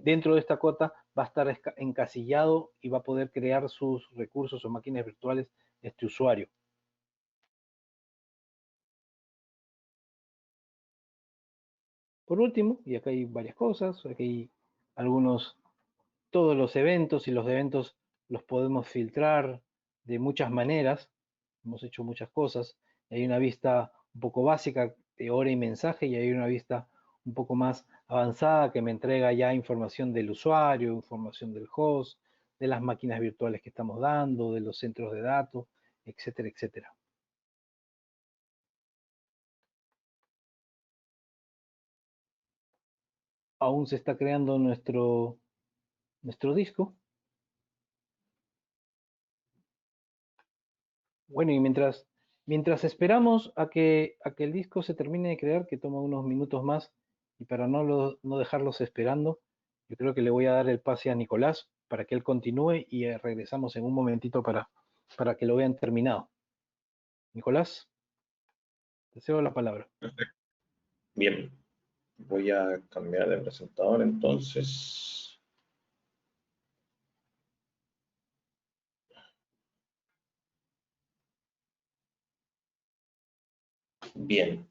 dentro de esta cuota va a estar encasillado y va a poder crear sus recursos o máquinas virtuales este usuario. Por último, y acá hay varias cosas, aquí hay todos los eventos, y los eventos los podemos filtrar de muchas maneras, hemos hecho muchas cosas. Hay una vista un poco básica de hora y mensaje, y hay una vista un poco más avanzada que me entrega ya información del usuario, información del host, de las máquinas virtuales que estamos dando, de los centros de datos, etcétera, etcétera. Aún se está creando nuestro disco. Bueno, y mientras esperamos a que el disco se termine de crear, que toma unos minutos más, y para no dejarlos esperando, yo creo que le voy a dar el pase a Nicolás para que él continúe y regresamos en un momentito para que lo vean terminado. Nicolás, te cedo la palabra. Perfecto. Bien, voy a cambiar de presentador entonces. Bien.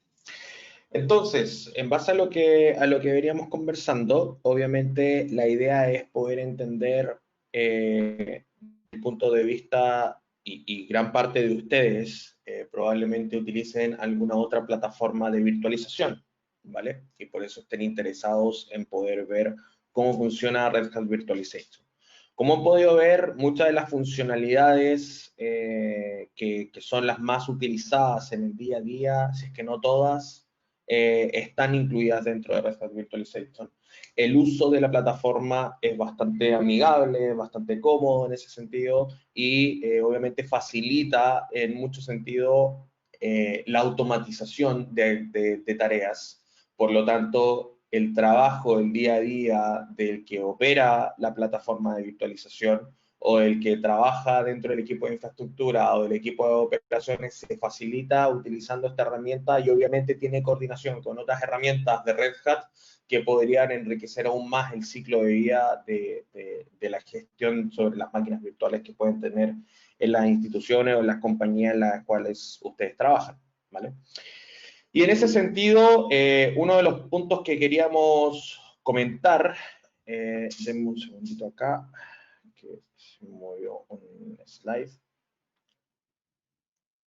Entonces, en base a lo que veníamos conversando, obviamente la idea es poder entender desde el punto de vista, y gran parte de ustedes probablemente utilicen alguna otra plataforma de virtualización, ¿vale? Y por eso estén interesados en poder ver cómo funciona Red Hat Virtualization. Como han podido ver, muchas de las funcionalidades que son las más utilizadas en el día a día, si es que no todas, están incluidas dentro de Red Hat Virtualization. El uso de la plataforma es bastante amigable, bastante cómodo en ese sentido y obviamente facilita en mucho sentido la automatización de tareas. Por lo tanto, el trabajo, el día a día del que opera la plataforma de virtualización o el que trabaja dentro del equipo de infraestructura o del equipo de operaciones se facilita utilizando esta herramienta y obviamente tiene coordinación con otras herramientas de Red Hat que podrían enriquecer aún más el ciclo de vida de la gestión sobre las máquinas virtuales que pueden tener en las instituciones o en las compañías en las cuales ustedes trabajan, ¿vale? Y en ese sentido, uno de los puntos que queríamos comentar, denme un segundito acá, que se movió un slide,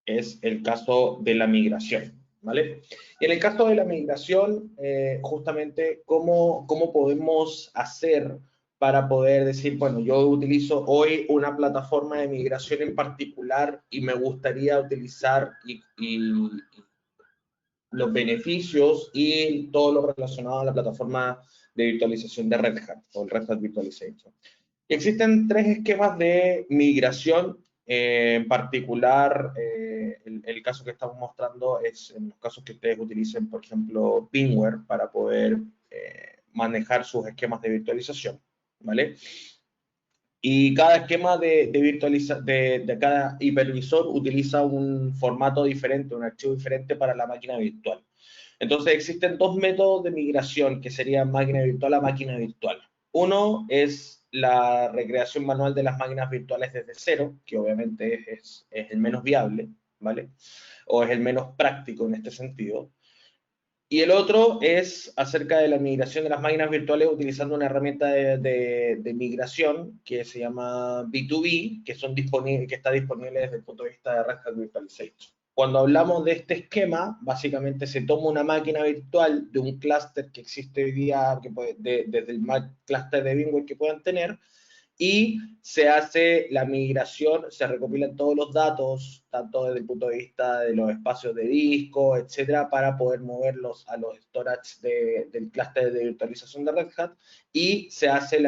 es el caso de la migración, ¿vale? Y en el caso de la migración, justamente, ¿cómo podemos hacer para poder decir, bueno, yo utilizo hoy una plataforma de migración en particular y me gustaría utilizar los beneficios y todo lo relacionado a la plataforma de virtualización de Red Hat o el Red Hat Virtualization? Existen tres esquemas de migración, en particular, el caso que estamos mostrando es en los casos que ustedes utilicen, por ejemplo, VMware para poder manejar sus esquemas de virtualización, ¿vale? Y cada esquema de cada hipervisor utiliza un formato diferente, un archivo diferente para la máquina virtual. Entonces existen dos métodos de migración que serían máquina virtual a máquina virtual. Uno es la recreación manual de las máquinas virtuales desde cero, que obviamente es el menos viable, ¿vale? O es el menos práctico en este sentido. Y el otro es acerca de la migración de las máquinas virtuales utilizando una herramienta de migración que se llama B2B, que está disponible desde el punto de vista de Red Hat Virtualization. Cuando hablamos de este esquema, básicamente se toma una máquina virtual de un clúster que existe hoy día, desde el clúster de VMware que puedan tener, y se hace la migración, se recopilan todos los datos, tanto desde el punto de vista de los espacios de disco, etcétera, para poder moverlos a los storage del clúster de virtualización de Red Hat, y se hace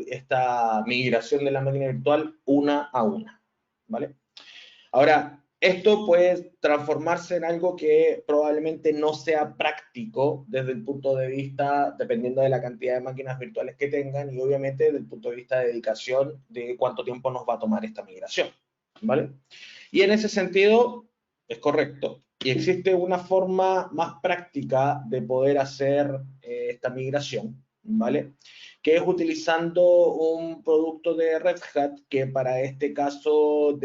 esta migración de la máquina virtual una a una, ¿vale? Ahora, esto puede transformarse en algo que probablemente no sea práctico desde el punto de vista, dependiendo de la cantidad de máquinas virtuales que tengan y obviamente desde el punto de vista de dedicación de cuánto tiempo nos va a tomar esta migración, ¿vale? Y en ese sentido, es correcto. Y existe una forma más práctica de poder hacer esta migración, ¿vale? Que es utilizando un producto de Red Hat que para este caso,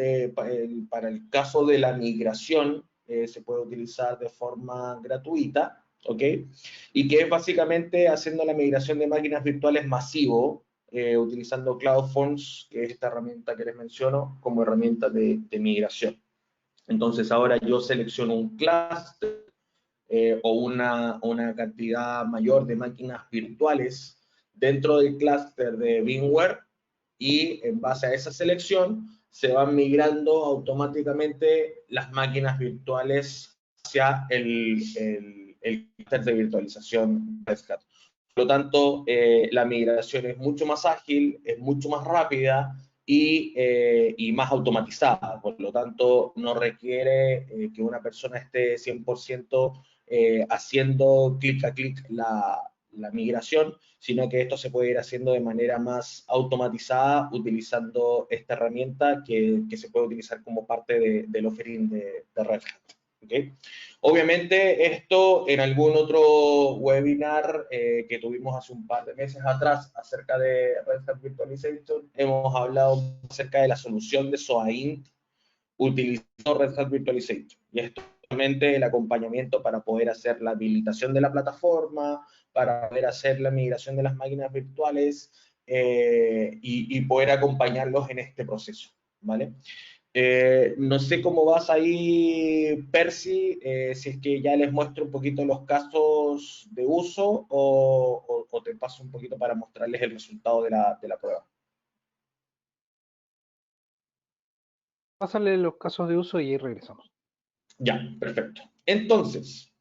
para el caso de la migración, se puede utilizar de forma gratuita, ¿ok? Y que es básicamente haciendo la migración de máquinas virtuales masivo, utilizando CloudForms, que es esta herramienta que les menciono, como herramienta de migración. Entonces ahora yo selecciono un clúster o una cantidad mayor de máquinas virtuales dentro del clúster de VMware y en base a esa selección se van migrando automáticamente las máquinas virtuales hacia el clúster de virtualización Red Hat. Por lo tanto, la migración es mucho más ágil, es mucho más rápida y más automatizada. Por lo tanto, no requiere que una persona esté 100% haciendo clic a clic la migración, sino que esto se puede ir haciendo de manera más automatizada utilizando esta herramienta que se puede utilizar como parte del offering de Red Hat. ¿Okay? Obviamente esto en algún otro webinar que tuvimos hace un par de meses atrás acerca de Red Hat Virtualization, hemos hablado acerca de la solución de SOAINT utilizando Red Hat Virtualization. Y esto el acompañamiento para poder hacer la habilitación de la plataforma, para poder hacer la migración de las máquinas virtuales y poder acompañarlos en este proceso, ¿vale? No sé cómo vas ahí, Percy, si es que ya les muestro un poquito los casos de uso o te paso un poquito para mostrarles el resultado de la prueba. Pásale los casos de uso y ahí regresamos. Ya, perfecto. Entonces,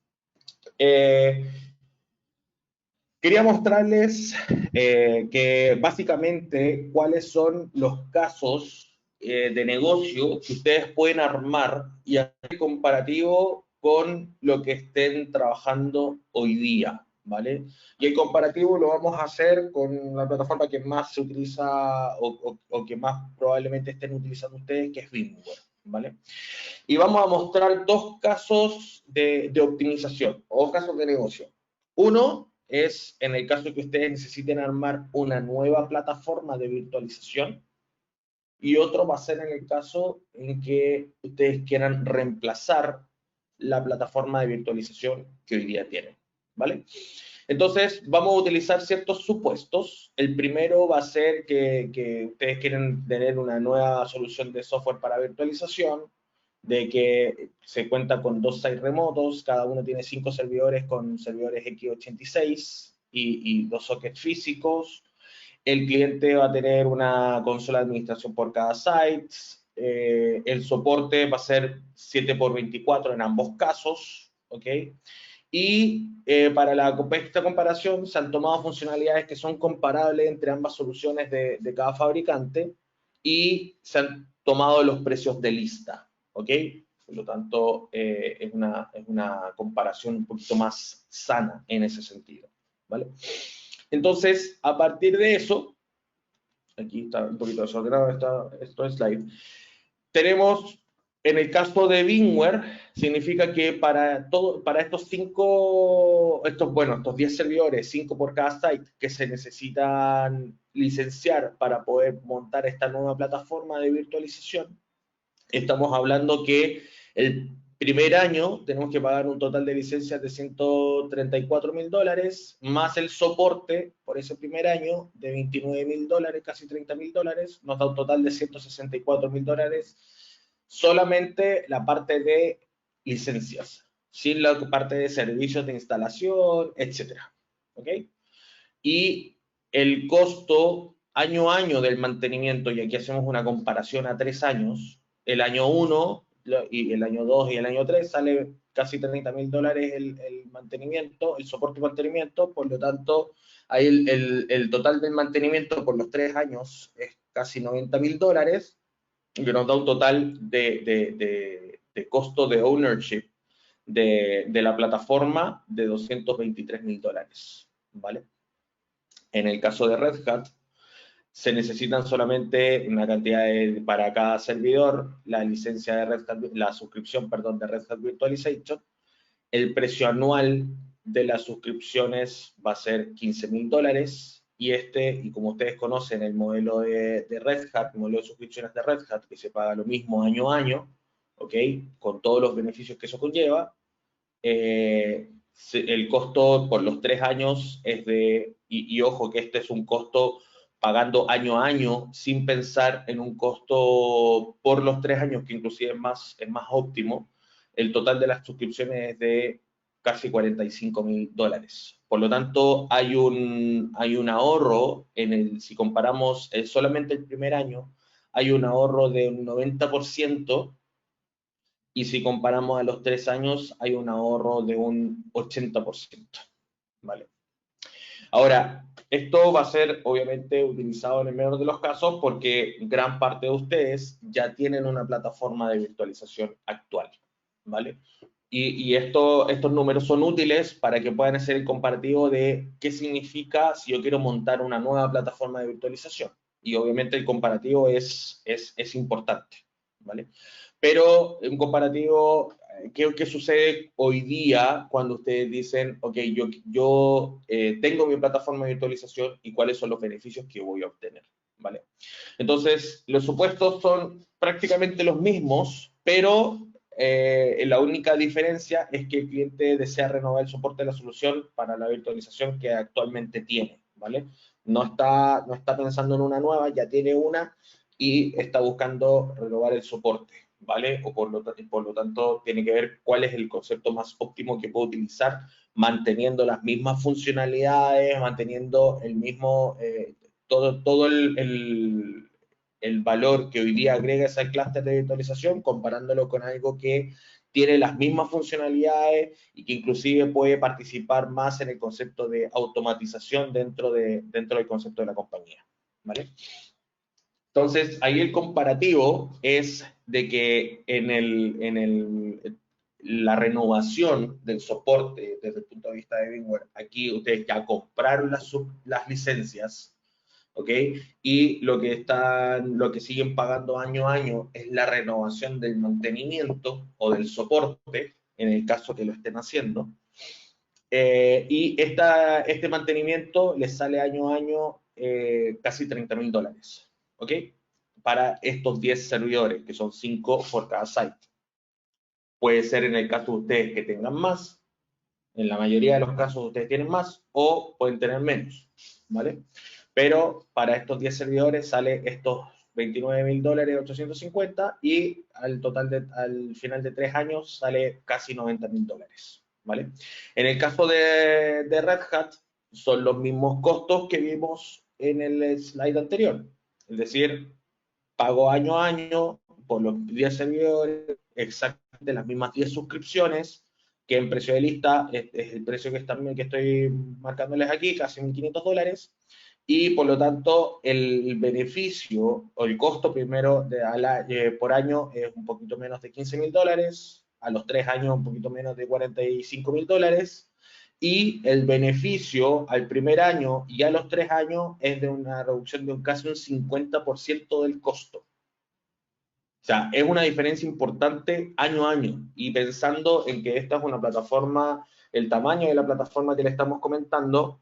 quería mostrarles que básicamente cuáles son los casos de negocio que ustedes pueden armar y hacer comparativo con lo que estén trabajando hoy día, ¿vale? Y el comparativo lo vamos a hacer con la plataforma que más se utiliza o que más probablemente estén utilizando ustedes, que es VMware, ¿vale? Y vamos a mostrar dos casos de optimización o casos de negocio. Uno es en el caso que ustedes necesiten armar una nueva plataforma de virtualización y otro va a ser en el caso en que ustedes quieran reemplazar la plataforma de virtualización que hoy día tienen, ¿vale? Entonces, vamos a utilizar ciertos supuestos. El primero va a ser que ustedes quieren tener una nueva solución de software para virtualización, de que se cuenta con 2 sites remotos, cada uno tiene 5 servidores con servidores x86 y 2 sockets físicos. El cliente va a tener una consola de administración por cada site. El soporte va a ser 7x24 en ambos casos, ¿ok? Y para esta comparación se han tomado funcionalidades que son comparables entre ambas soluciones de cada fabricante y se han tomado los precios de lista, ¿ok? Por lo tanto, es una comparación un poquito más sana en ese sentido, ¿vale? Entonces, a partir de eso, aquí está un poquito desordenado esto slide, tenemos, en el caso de VMware, significa que para estos 10 servidores, 5 por cada site, que se necesitan licenciar para poder montar esta nueva plataforma de virtualización, estamos hablando que el primer año tenemos que pagar un total de licencias de $134.000, más el soporte por ese primer año de $29.000, casi $30.000, nos da un total de $164.000, solamente la parte de licencias, sin la parte de servicios de instalación, etcétera, ¿ok? Y el costo año a año del mantenimiento, y aquí hacemos una comparación a 3 años, el año 1 y el año 2 y el año 3 sale casi $30.000 el mantenimiento, el soporte y mantenimiento, por lo tanto, ahí el total del mantenimiento por los 3 años es casi $90.000, que nos da un total de costo de ownership de la plataforma de $223.000, ¿vale? En el caso de Red Hat, se necesitan solamente una cantidad para cada servidor, la licencia de Red Hat, la suscripción, perdón, de Red Hat Virtualization. El precio anual de las suscripciones va a ser $15.000 y como ustedes conocen el modelo de Red Hat, el modelo de suscripciones de Red Hat, que se paga lo mismo año a año, ¿ok? Con todos los beneficios que eso conlleva, el costo por los 3 años es y ojo que este es un costo pagando año a año sin pensar en un costo por los 3 años, que inclusive es más óptimo. El total de las suscripciones es de casi $45.000. Por lo tanto, hay un ahorro si comparamos solamente el primer año, hay un ahorro de un 90%. Y si comparamos a los 3 años, hay un ahorro de un 80%, ¿vale? Ahora, esto va a ser obviamente utilizado en el menor de los casos porque gran parte de ustedes ya tienen una plataforma de virtualización actual, ¿vale? Y estos números son útiles para que puedan hacer el comparativo de qué significa si yo quiero montar una nueva plataforma de virtualización. Y obviamente el comparativo es importante, ¿vale? Pero un comparativo, ¿qué sucede hoy día cuando ustedes dicen, ok, yo tengo mi plataforma de virtualización y cuáles son los beneficios que voy a obtener? ¿Vale? Entonces, los supuestos son prácticamente los mismos, pero la única diferencia es que el cliente desea renovar el soporte de la solución para la virtualización que actualmente tiene, ¿vale? No está pensando en una nueva, ya tiene una y está buscando renovar el soporte, ¿vale? O por lo tanto tiene que ver cuál es el concepto más óptimo que puede utilizar, manteniendo las mismas funcionalidades, manteniendo el mismo, todo el valor que hoy día agrega ese clúster de virtualización, comparándolo con algo que tiene las mismas funcionalidades y que inclusive puede participar más en el concepto de automatización dentro del concepto de la compañía, ¿vale? Entonces, ahí el comparativo es de que la renovación del soporte desde el punto de vista de VMware, aquí ustedes ya compraron las licencias, ¿ok? Y lo que siguen pagando año a año es la renovación del mantenimiento o del soporte, en el caso que lo estén haciendo. Y este mantenimiento les sale año a año casi $30.000, ¿ok? Para estos 10 servidores, que son 5 por cada site. Puede ser en el caso de ustedes que tengan más, en la mayoría de los casos ustedes tienen más, o pueden tener menos, ¿vale? Pero para estos 10 servidores sale estos $29.850 y al final de 3 años sale casi $90.000, ¿vale? En el caso de Red Hat, son los mismos costos que vimos en el slide anterior. Es decir, pago año a año por los 10 servidores, exactamente las mismas 10 suscripciones, que en precio de lista es el precio que estoy marcándoles aquí, casi $1.500, y por lo tanto el beneficio o el costo primero por año es un poquito menos de $15.000, a los 3 años un poquito menos de $45.000, y el beneficio al primer año y a los 3 años es de una reducción de casi un 50% del costo. O sea, es una diferencia importante año a año, y pensando en que esta es una plataforma, el tamaño de la plataforma que le estamos comentando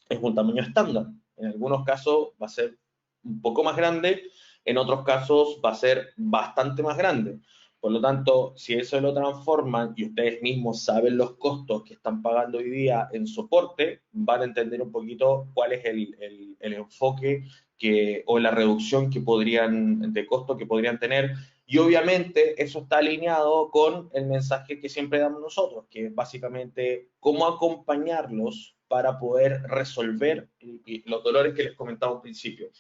es un tamaño estándar. En algunos casos va a ser un poco más grande, en otros casos va a ser bastante más grande. Por lo tanto, si eso lo transforman y ustedes mismos saben los costos que están pagando hoy día en soporte, van a entender un poquito cuál es el enfoque o la reducción de costo que podrían tener. Y obviamente eso está alineado con el mensaje que siempre damos nosotros, que es básicamente cómo acompañarlos para poder resolver los dolores que les comentaba al principio.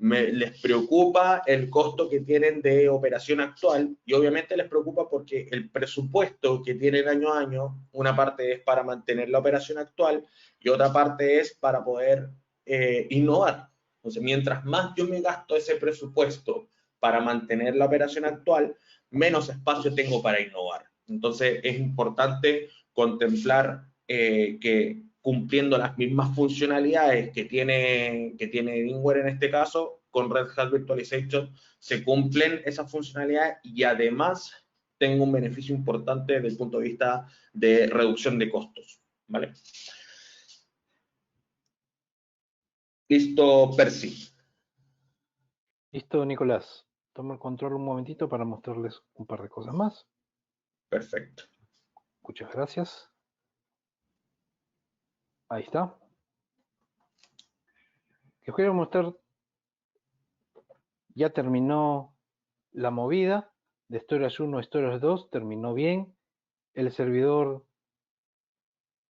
Les preocupa el costo que tienen de operación actual, y obviamente les preocupa porque el presupuesto que tienen año a año, una parte es para mantener la operación actual y otra parte es para poder innovar. Entonces, mientras más yo me gasto ese presupuesto para mantener la operación actual, menos espacio tengo para innovar. Entonces, es importante contemplar que cumpliendo las mismas funcionalidades que tiene VMware en este caso, con Red Hat Virtualization se cumplen esas funcionalidades y además tengo un beneficio importante desde el punto de vista de reducción de costos, ¿vale? Listo, Percy. Listo, Nicolás. Tomo el control un momentito para mostrarles un par de cosas más. Perfecto. Muchas gracias. Ahí está. Les quiero mostrar, ya terminó la movida de Storage 1 a Storage 2, terminó bien. El servidor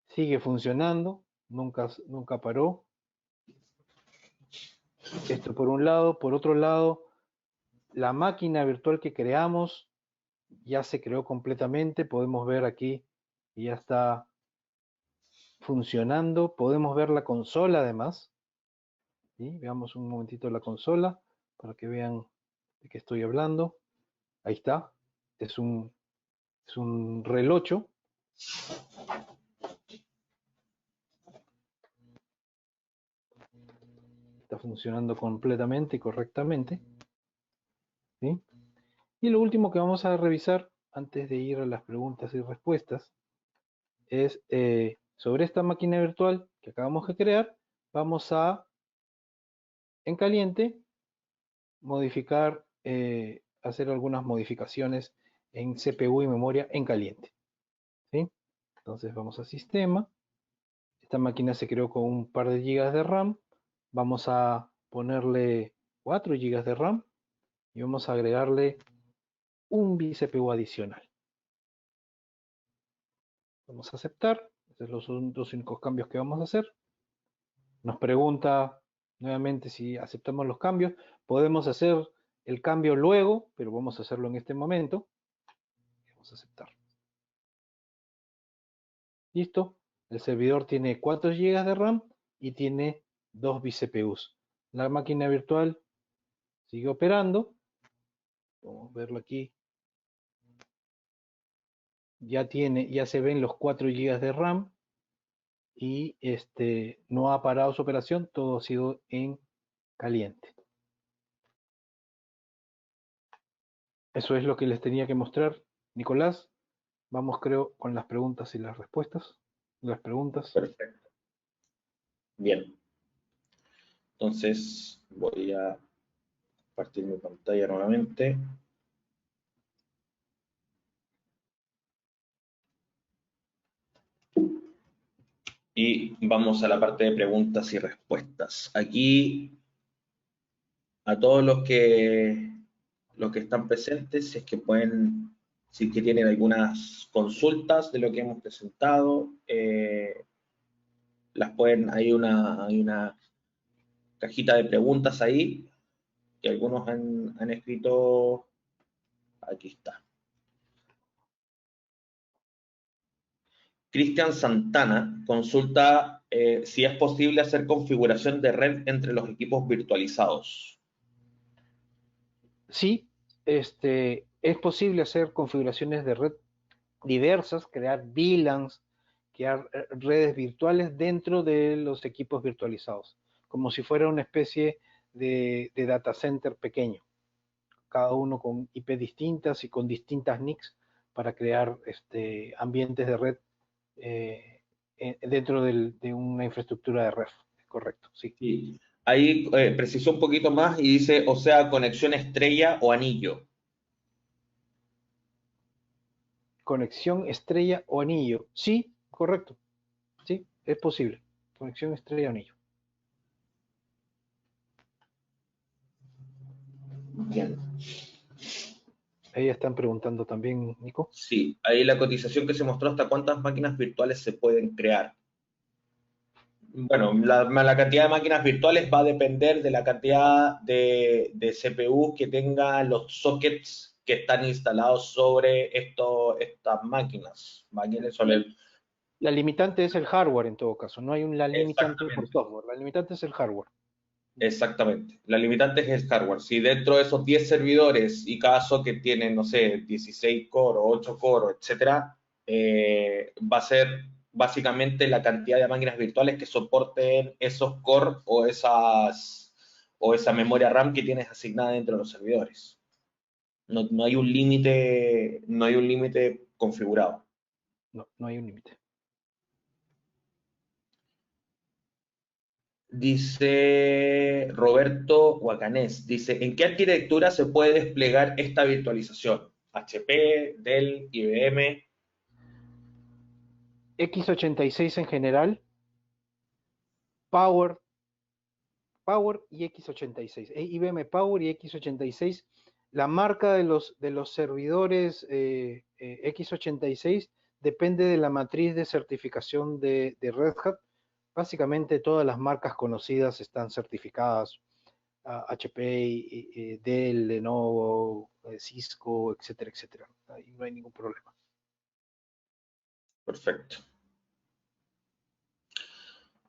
sigue funcionando, nunca paró. Esto por un lado. Por otro lado, la máquina virtual que creamos ya se creó completamente. Podemos ver aquí que ya está funcionando. Podemos ver la consola además. ¿Sí? Veamos un momentito la consola para que vean de qué estoy hablando. Ahí está. Es un reloj 8. Está funcionando completamente y correctamente. ¿Sí? Y lo último que vamos a revisar antes de ir a las preguntas y respuestas es sobre esta máquina virtual que acabamos de crear. Vamos a, en caliente, modificar, hacer algunas modificaciones en CPU y memoria en caliente. ¿Sí? Entonces vamos a sistema, Esta máquina se creó con un par de gigas de RAM. Vamos a ponerle 4 gigas de RAM y vamos a agregarle un vCPU adicional. Vamos a aceptar. Estos son los únicos cambios que vamos a hacer. Nos pregunta nuevamente si aceptamos los cambios. Podemos hacer el cambio luego, pero vamos a hacerlo en este momento. Vamos a aceptar. Listo. El servidor tiene 4 GB de RAM y tiene 2 vCPUs. La máquina virtual sigue operando. Vamos a verlo aquí. Ya se ven los 4 GB de RAM y no ha parado su operación, todo ha sido en caliente. Eso es lo que les tenía que mostrar, Nicolás. Vamos, creo, con las preguntas y las respuestas. Las preguntas. Perfecto. Bien. Entonces voy a compartir mi pantalla nuevamente. Y vamos a la parte de preguntas y respuestas. Aquí, a todos los que están presentes, si es que pueden, si es que tienen algunas consultas de lo que hemos presentado, las pueden, hay una cajita de preguntas ahí, que algunos han escrito, aquí está. Cristian Santana consulta si es posible hacer configuración de red entre los equipos virtualizados. Sí, es posible hacer configuraciones de red diversas, crear VLANs, crear redes virtuales dentro de los equipos virtualizados, como si fuera una especie de data center pequeño, cada uno con IP distintas y con distintas NICs para crear ambientes de red dentro de una infraestructura de red. Correcto, sí. Sí. Ahí precisó un poquito más y dice, o sea, conexión estrella o anillo. Conexión estrella o anillo. Sí, correcto. Sí, es posible. Conexión estrella o anillo. Bien. Ahí están preguntando también, Nico. Sí, ahí la cotización que se mostró hasta cuántas máquinas virtuales se pueden crear. Bueno, la cantidad de máquinas virtuales va a depender de la cantidad de CPU que tengan los sockets que están instalados sobre estas máquinas. La limitante es el hardware en todo caso, no hay la limitante por Exactamente. software, la limitante es el hardware. Exactamente. La limitante es el hardware. Si dentro de esos 10 servidores y cada socket tiene, no sé, 16 core, 8 core, etcétera, va a ser básicamente la cantidad de máquinas virtuales que soporten esos core o esa memoria RAM que tienes asignada dentro de los servidores. No hay un límite, no hay un límite configurado. No hay un límite. Dice Roberto Guacanés, dice, ¿en qué arquitectura se puede desplegar esta virtualización? HP, Dell, IBM. x86 en general, Power y x86, IBM Power y x86. La marca de los servidores x86 depende de la matriz de certificación de Red Hat. Básicamente todas las marcas conocidas están certificadas, HP, Dell, Lenovo, Cisco, etcétera, etcétera. Ahí no hay ningún problema. Perfecto.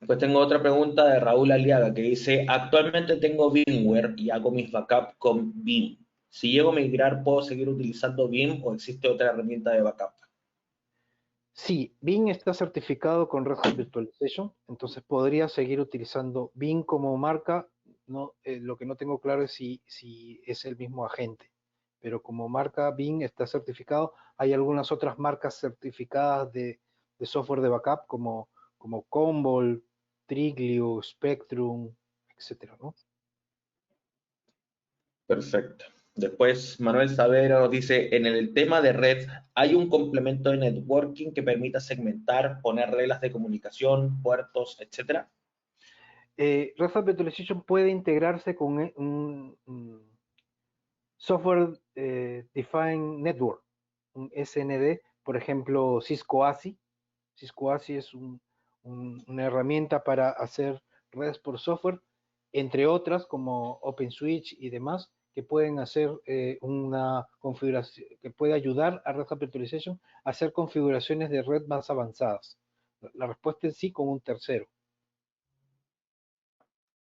Pues tengo otra pregunta de Raúl Aliaga que dice, actualmente tengo VMware y hago mis backups con Vim. Si llego a migrar, ¿puedo seguir utilizando Vim o existe otra herramienta de backup? Sí, Vim está certificado con Red Hat Virtualization, entonces podría seguir utilizando Vim como marca. No, lo que no tengo claro es si es el mismo agente, pero como marca Vim está certificado. Hay algunas otras marcas certificadas de software de backup como Commvault, Triglio, Spectrum, etcétera, ¿no? Perfecto. Después Manuel Savero nos dice, en el tema de red, ¿hay un complemento de networking que permita segmentar, poner reglas de comunicación, puertos, etcétera? Red Hat Virtualization puede integrarse con un Software Defined Network, un SND, por ejemplo, Cisco ASI. Cisco ASI es una herramienta para hacer redes por software, entre otras como OpenSwitch y demás, que pueden hacer una configuración, que puede ayudar a Red Hat Virtualization a hacer configuraciones de red más avanzadas. La respuesta es sí con un tercero.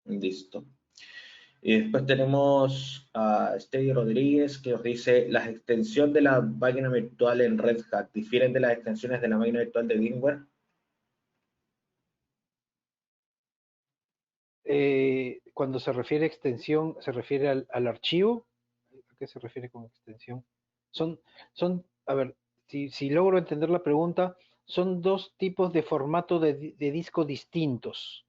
Listo. Y después tenemos a Stevie Rodríguez que nos dice, ¿las extensiones de la máquina virtual en Red Hat difieren de las extensiones de la máquina virtual de VMware? Cuando se refiere a extensión, se refiere al archivo. ¿A qué se refiere con extensión? Son, a ver, si logro entender la pregunta, son dos tipos de formato de disco distintos.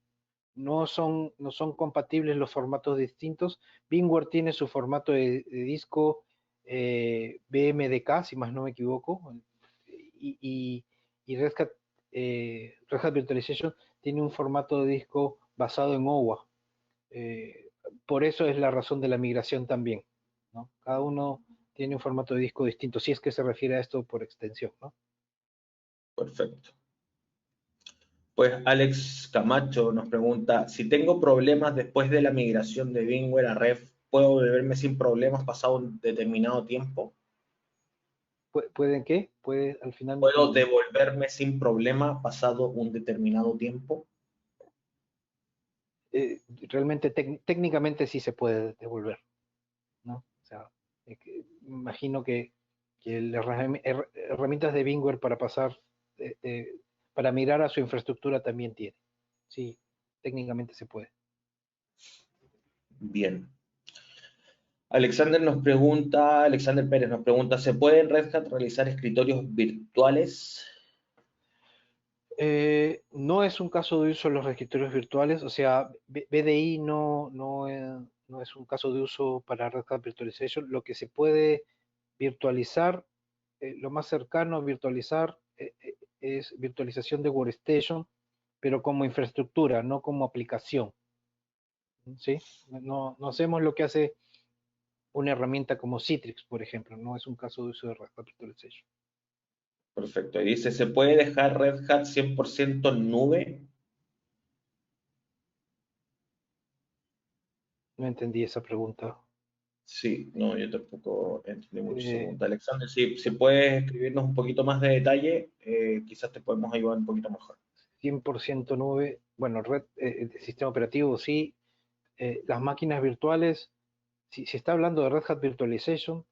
No son compatibles los formatos distintos. VMware tiene su formato de disco BMDK, si más no me equivoco, y Red Hat Virtualization tiene un formato de disco basado en OWA. Eh, por eso es la razón de la migración también, ¿no? Cada uno tiene un formato de disco distinto, si es que se refiere a esto por extensión, ¿no? Perfecto. Pues Alex Camacho nos pregunta, si tengo problemas después de la migración de VMware a Red, ¿puedo volverme sin problemas pasado un determinado tiempo? ¿Pueden qué? ¿Puede al final no ¿Puedo comprender? devolverme sin problema pasado un determinado tiempo? Realmente técnicamente sí se puede devolver, ¿no? O sea, imagino que las herramientas de VMware para pasar, para migrar a su infraestructura también tiene. Sí, técnicamente se puede. Bien. Alexander Pérez nos pregunta, ¿se puede en Red Hat realizar escritorios virtuales? No es un caso de uso de los escritorios virtuales, o sea, BDI no es un caso de uso para Red Hat Virtualization. Lo que se puede virtualizar, lo más cercano a virtualizar es virtualización de Workstation, pero como infraestructura, no como aplicación. ¿Sí? No hacemos lo que hace una herramienta como Citrix, por ejemplo, no es un caso de uso de Red Hat Virtualization. Perfecto. Y dice, ¿se puede dejar Red Hat 100% en nube? No entendí esa pregunta. Sí, no, yo tampoco entendí mucho esa Eh, pregunta. Alexander, si puedes escribirnos un poquito más de detalle, quizás te podemos ayudar un poquito mejor. 100% nube, bueno, sistema operativo sí, las máquinas virtuales, si está hablando de Red Hat Virtualization,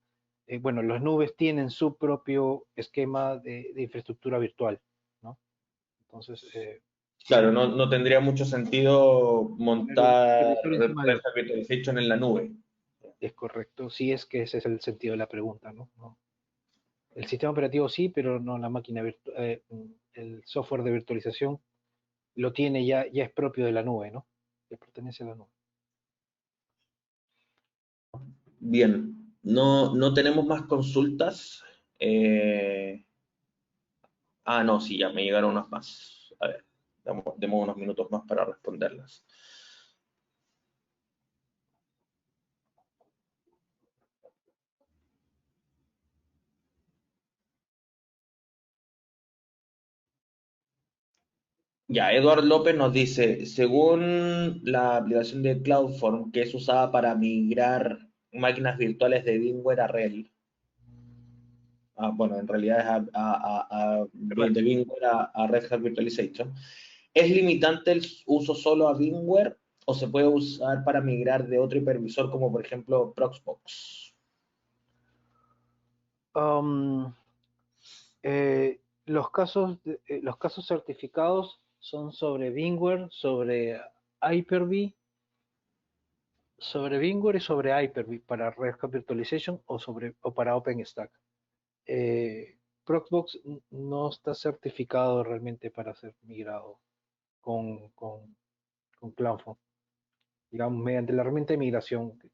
bueno, las nubes tienen su propio esquema de infraestructura virtual, ¿no? Entonces, Claro, no tendría mucho sentido poner un montar escritorio encima de Red otro. Hat Virtualization en la nube. Es correcto, sí es que ese es el sentido de la pregunta, ¿no? El sistema operativo sí, pero no la máquina virtual, el software de virtualización lo tiene ya es propio de la nube, ¿no? Le pertenece a la nube. Bien, no tenemos más consultas. Eh, no, sí, ya me llegaron unas más. A ver, demos unos minutos más para responderlas. Ya, Eduard López nos dice, según la aplicación de CloudForm, que es usada para migrar máquinas virtuales de VMware a RHEL, bueno, en realidad es Red. de VMware a Red Hat Virtualization, ¿es limitante el uso solo a VMware o se puede usar para migrar de otro hipervisor como por ejemplo Proxmox? Um, los casos certificados son sobre VMware, sobre VMware y sobre Hyper-V para Red Hat Virtualization o para OpenStack. Proxmox no está certificado realmente para ser migrado con CloudForm, digamos, mediante la herramienta de migración que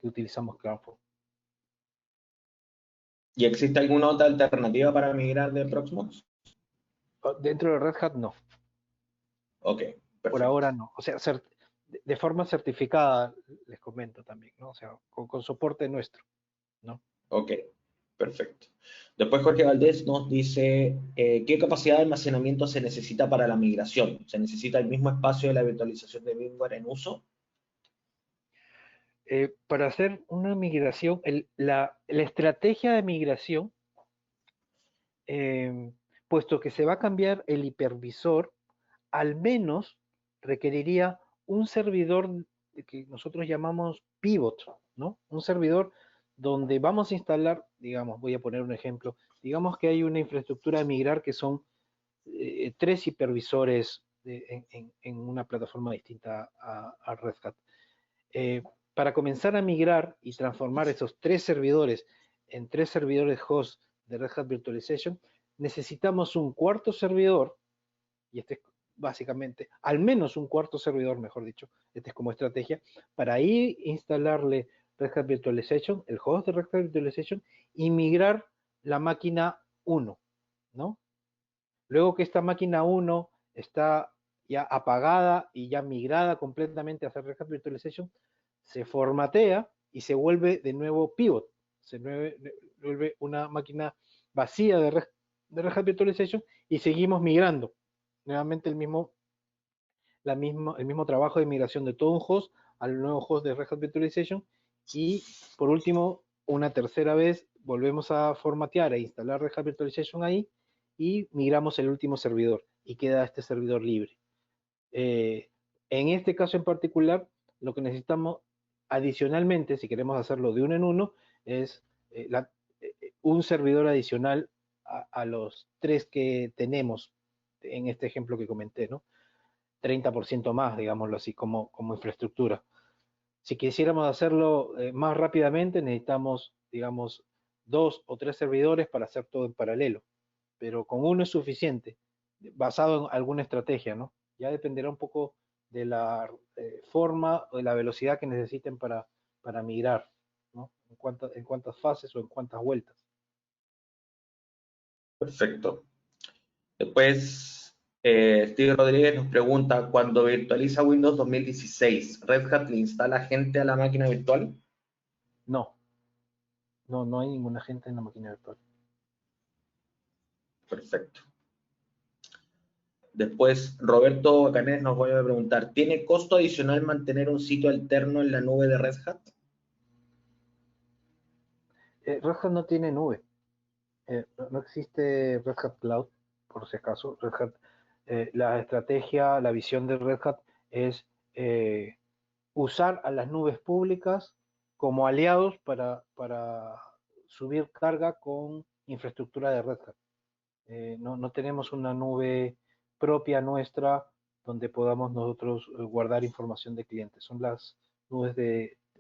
utilizamos CloudForm. ¿Y existe alguna otra alternativa para migrar de Proxmox? Dentro de Red Hat no, Ok, por perfecto. ahora no. O sea, de forma certificada, les comento también, ¿no? O sea, con soporte nuestro, ¿no? Ok, perfecto. Después Jorge Valdés nos dice, ¿qué capacidad de almacenamiento se necesita para la migración? ¿Se necesita el mismo espacio de la virtualización de VMware en uso? Para hacer una migración, la estrategia de migración, puesto que se va a cambiar el hipervisor, al menos requeriría un servidor que nosotros llamamos pivot, ¿no? Un servidor donde vamos a instalar, digamos, voy a poner un ejemplo, digamos que hay una infraestructura de migrar que son 3 hipervisores en una plataforma distinta a Red Hat. Para comenzar a migrar y transformar esos 3 servidores en 3 servidores host de Red Hat Virtualization, necesitamos un cuarto servidor, y este es básicamente, al menos un cuarto servidor, mejor dicho, este es como estrategia, para ir instalarle Red Hat Virtualization, el host de Red Hat Virtualization, y migrar la máquina 1, ¿no? Luego que esta máquina 1 está ya apagada y ya migrada completamente a hacer Red Hat Virtualization, se formatea y se vuelve de nuevo pivot, se vuelve una máquina vacía de Red Hat Virtualization y seguimos migrando. Nuevamente el mismo trabajo de migración de todo un host al nuevo host de Red Hat Virtualization y por último, una tercera vez volvemos a formatear e instalar Red Hat Virtualization ahí y migramos el último servidor y queda este servidor libre. En este caso en particular, lo que necesitamos adicionalmente, si queremos hacerlo de uno en uno, es un servidor adicional a los 3 que tenemos en este ejemplo que comenté, ¿no? 30% más, digámoslo así, como infraestructura. Si quisiéramos hacerlo más rápidamente, necesitamos, digamos, 2 o 3 servidores para hacer todo en paralelo, pero con uno es suficiente, basado en alguna estrategia, ¿no? Ya dependerá un poco de la forma o de la velocidad que necesiten para migrar, ¿no? En cuántas fases o en cuántas vueltas. Perfecto. Después, Steve Rodríguez nos pregunta, cuando virtualiza Windows 2016, ¿Red Hat le instala gente a la máquina virtual? No, no hay ninguna gente en la máquina virtual. Perfecto. Después, Roberto Bacanes nos vuelve a preguntar, ¿tiene costo adicional mantener un sitio alterno en la nube de Red Hat? Red Hat no tiene nube. No existe Red Hat Cloud, por si acaso. Red Hat, la estrategia, la visión de Red Hat es usar a las nubes públicas como aliados para subir carga con infraestructura de Red Hat. No tenemos una nube propia nuestra donde podamos nosotros guardar información de clientes. Son las nubes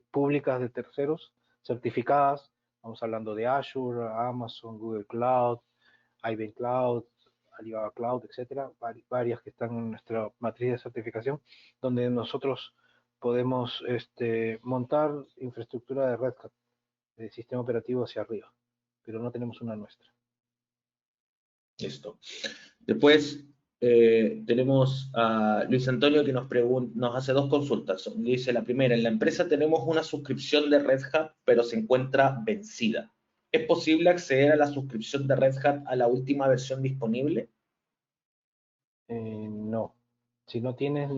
públicas de terceros certificadas. Estamos hablando de Azure, Amazon, Google Cloud, IBM Cloud, Alibaba Cloud, etcétera, varias que están en nuestra matriz de certificación, donde nosotros podemos montar infraestructura de Red Hat, de sistema operativo hacia arriba, pero no tenemos una nuestra. Listo. Después tenemos a Luis Antonio que nos hace 2 consultas. Dice la primera, en la empresa tenemos una suscripción de Red Hat, pero se encuentra vencida. ¿Es posible acceder a la suscripción de Red Hat a la última versión disponible? No, si no tienes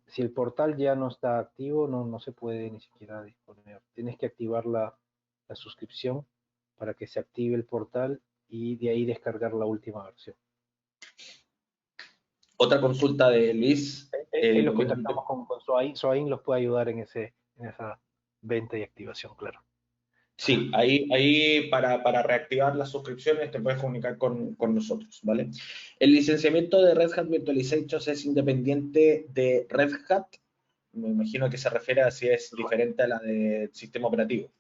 si el portal ya no está activo, no se puede ni siquiera disponer. Tienes que activar la suscripción para que se active el portal y de ahí descargar la última versión. Otra consulta de Luis. Ahí los contactamos con Soain. Soain los puede ayudar en esa venta y activación, claro. Sí, ahí para reactivar las suscripciones te puedes comunicar con nosotros, ¿vale? El licenciamiento de Red Hat Virtualization es independiente de Red Hat. Me imagino que se refiere a si es diferente a la del sistema operativo.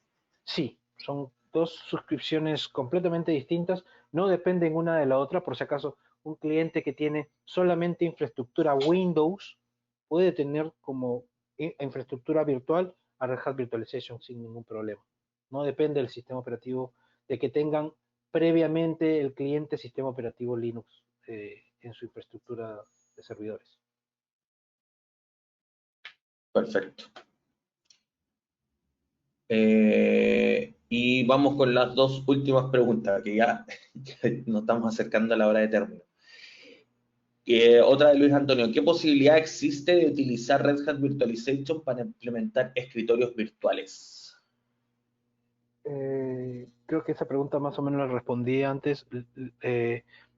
Sí, son 2 suscripciones completamente distintas, no dependen una de la otra. Por si acaso, un cliente que tiene solamente infraestructura Windows puede tener como infraestructura virtual a Red Hat Virtualization sin ningún problema. No depende del sistema operativo de que tengan previamente el cliente sistema operativo Linux en su infraestructura de servidores. Perfecto. Y vamos con las dos últimas preguntas, que ya nos estamos acercando a la hora de término. Otra de Luis Antonio, ¿qué posibilidad existe de utilizar Red Hat Virtualization para implementar escritorios virtuales? Creo que esa pregunta más o menos la respondí antes.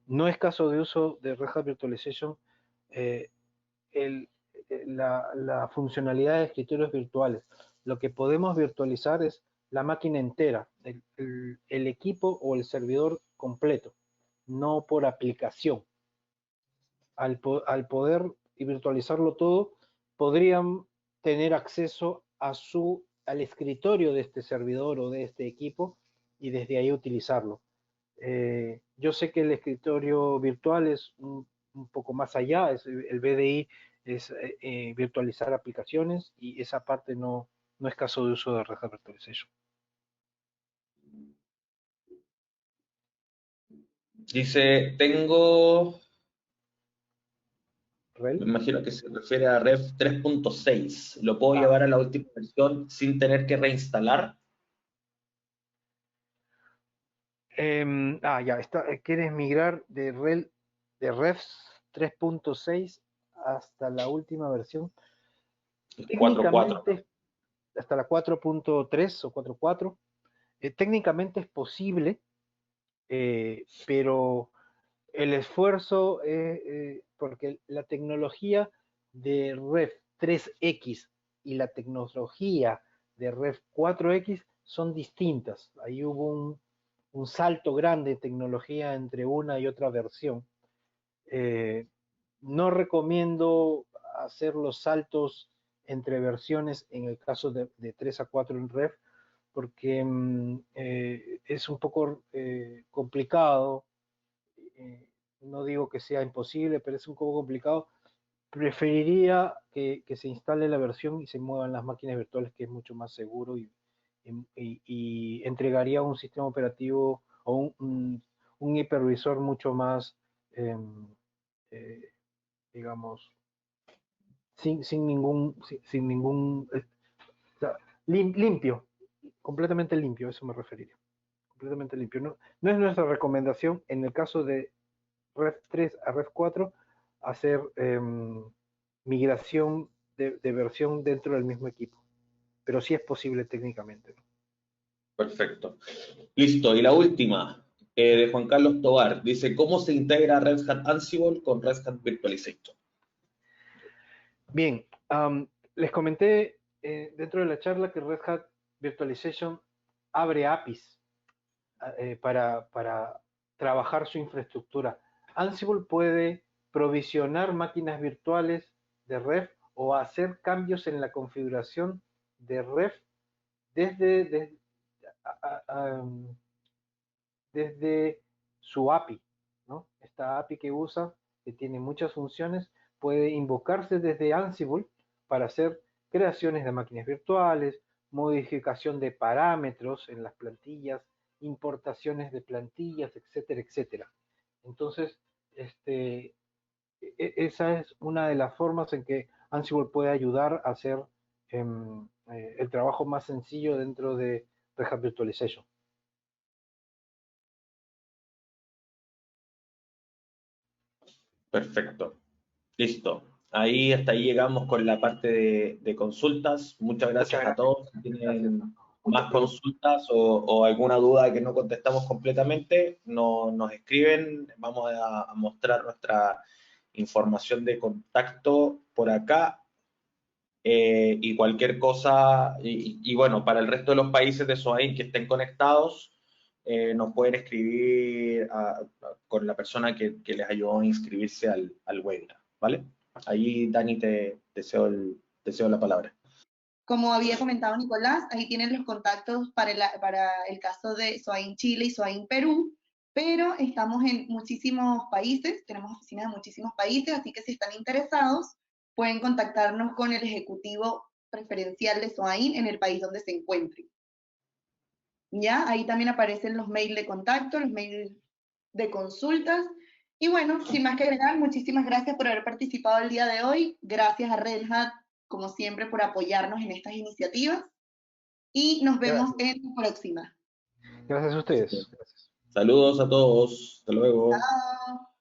No es caso de uso de Red Hat Virtualization la funcionalidad de escritorios virtuales. Lo que podemos virtualizar es la máquina entera, el equipo o el servidor completo, no por aplicación. Al poder virtualizarlo todo, podrían tener acceso al escritorio de este servidor o de este equipo y desde ahí utilizarlo. Yo sé que el escritorio virtual es un poco más allá, el VDI es virtualizar aplicaciones y esa parte no es caso de uso de Red Hat Virtualization. Dice, tengo... ¿Rel? Me imagino que se refiere a Ref 3.6. ¿Lo puedo llevar a la última versión sin tener que reinstalar? Ya, quieres migrar de Refs 3.6 hasta la última versión. 4.4. Técnicamente, hasta la 4.3 o 4.4. Técnicamente es posible, pero el esfuerzo, porque la tecnología de Ref 3X y la tecnología de Ref 4X son distintas. Ahí hubo un salto grande de tecnología entre una y otra versión. No recomiendo hacer los saltos entre versiones en el caso de 3 a 4 en Ref, porque es un poco complicado. No digo que sea imposible, pero es un poco complicado. Preferiría que se instale la versión y se muevan las máquinas virtuales, que es mucho más seguro y entregaría un sistema operativo o un hipervisor mucho más, digamos, sin ningún, o sea, limpio, completamente limpio, eso me referiría. Completamente limpio. No es nuestra recomendación en el caso de Ref 3 a Ref 4 hacer migración de versión dentro del mismo equipo, pero sí es posible técnicamente, ¿no? Perfecto. Listo. Y la última, de Juan Carlos Tobar. Dice, ¿cómo se integra Red Hat Ansible con Red Hat Virtualization? Bien, les comenté dentro de la charla que Red Hat Virtualization abre APIs para trabajar su infraestructura. Ansible puede provisionar máquinas virtuales de Ref o hacer cambios en la configuración de Ref desde su API, ¿no? Esta API que usa, que tiene muchas funciones, puede invocarse desde Ansible para hacer creaciones de máquinas virtuales, modificación de parámetros en las plantillas, importaciones de plantillas, etcétera, etcétera. Entonces, esa es una de las formas en que Ansible puede ayudar a hacer el trabajo más sencillo dentro de Red Hat Virtualization. Perfecto. Listo. Ahí hasta ahí llegamos con la parte de consultas. Muchas gracias a todos. Si tienen más consultas o alguna duda que no contestamos completamente, nos escriben. Vamos a mostrar nuestra información de contacto por acá. Y cualquier cosa, y bueno, para el resto de los países de SOAIN que estén conectados, nos pueden escribir con la persona que les ayudó a inscribirse al webinar, ¿vale? Ahí, Dani, te deseo la palabra. Como había comentado Nicolás, ahí tienen los contactos para el caso de SOAIN Chile y SOAIN Perú, pero estamos en muchísimos países, tenemos oficinas en muchísimos países, así que si están interesados, pueden contactarnos con el ejecutivo preferencial de SOAIN en el país donde se encuentren. ¿ya? Ahí también aparecen los mails de contacto, los mails de consultas. Y bueno, sin más que agregar, muchísimas gracias por haber participado el día de hoy. Gracias a Red Hat, como siempre, por apoyarnos en estas iniciativas. Y nos vemos en la próxima. Gracias a ustedes. Saludos a todos. Hasta luego. Chao.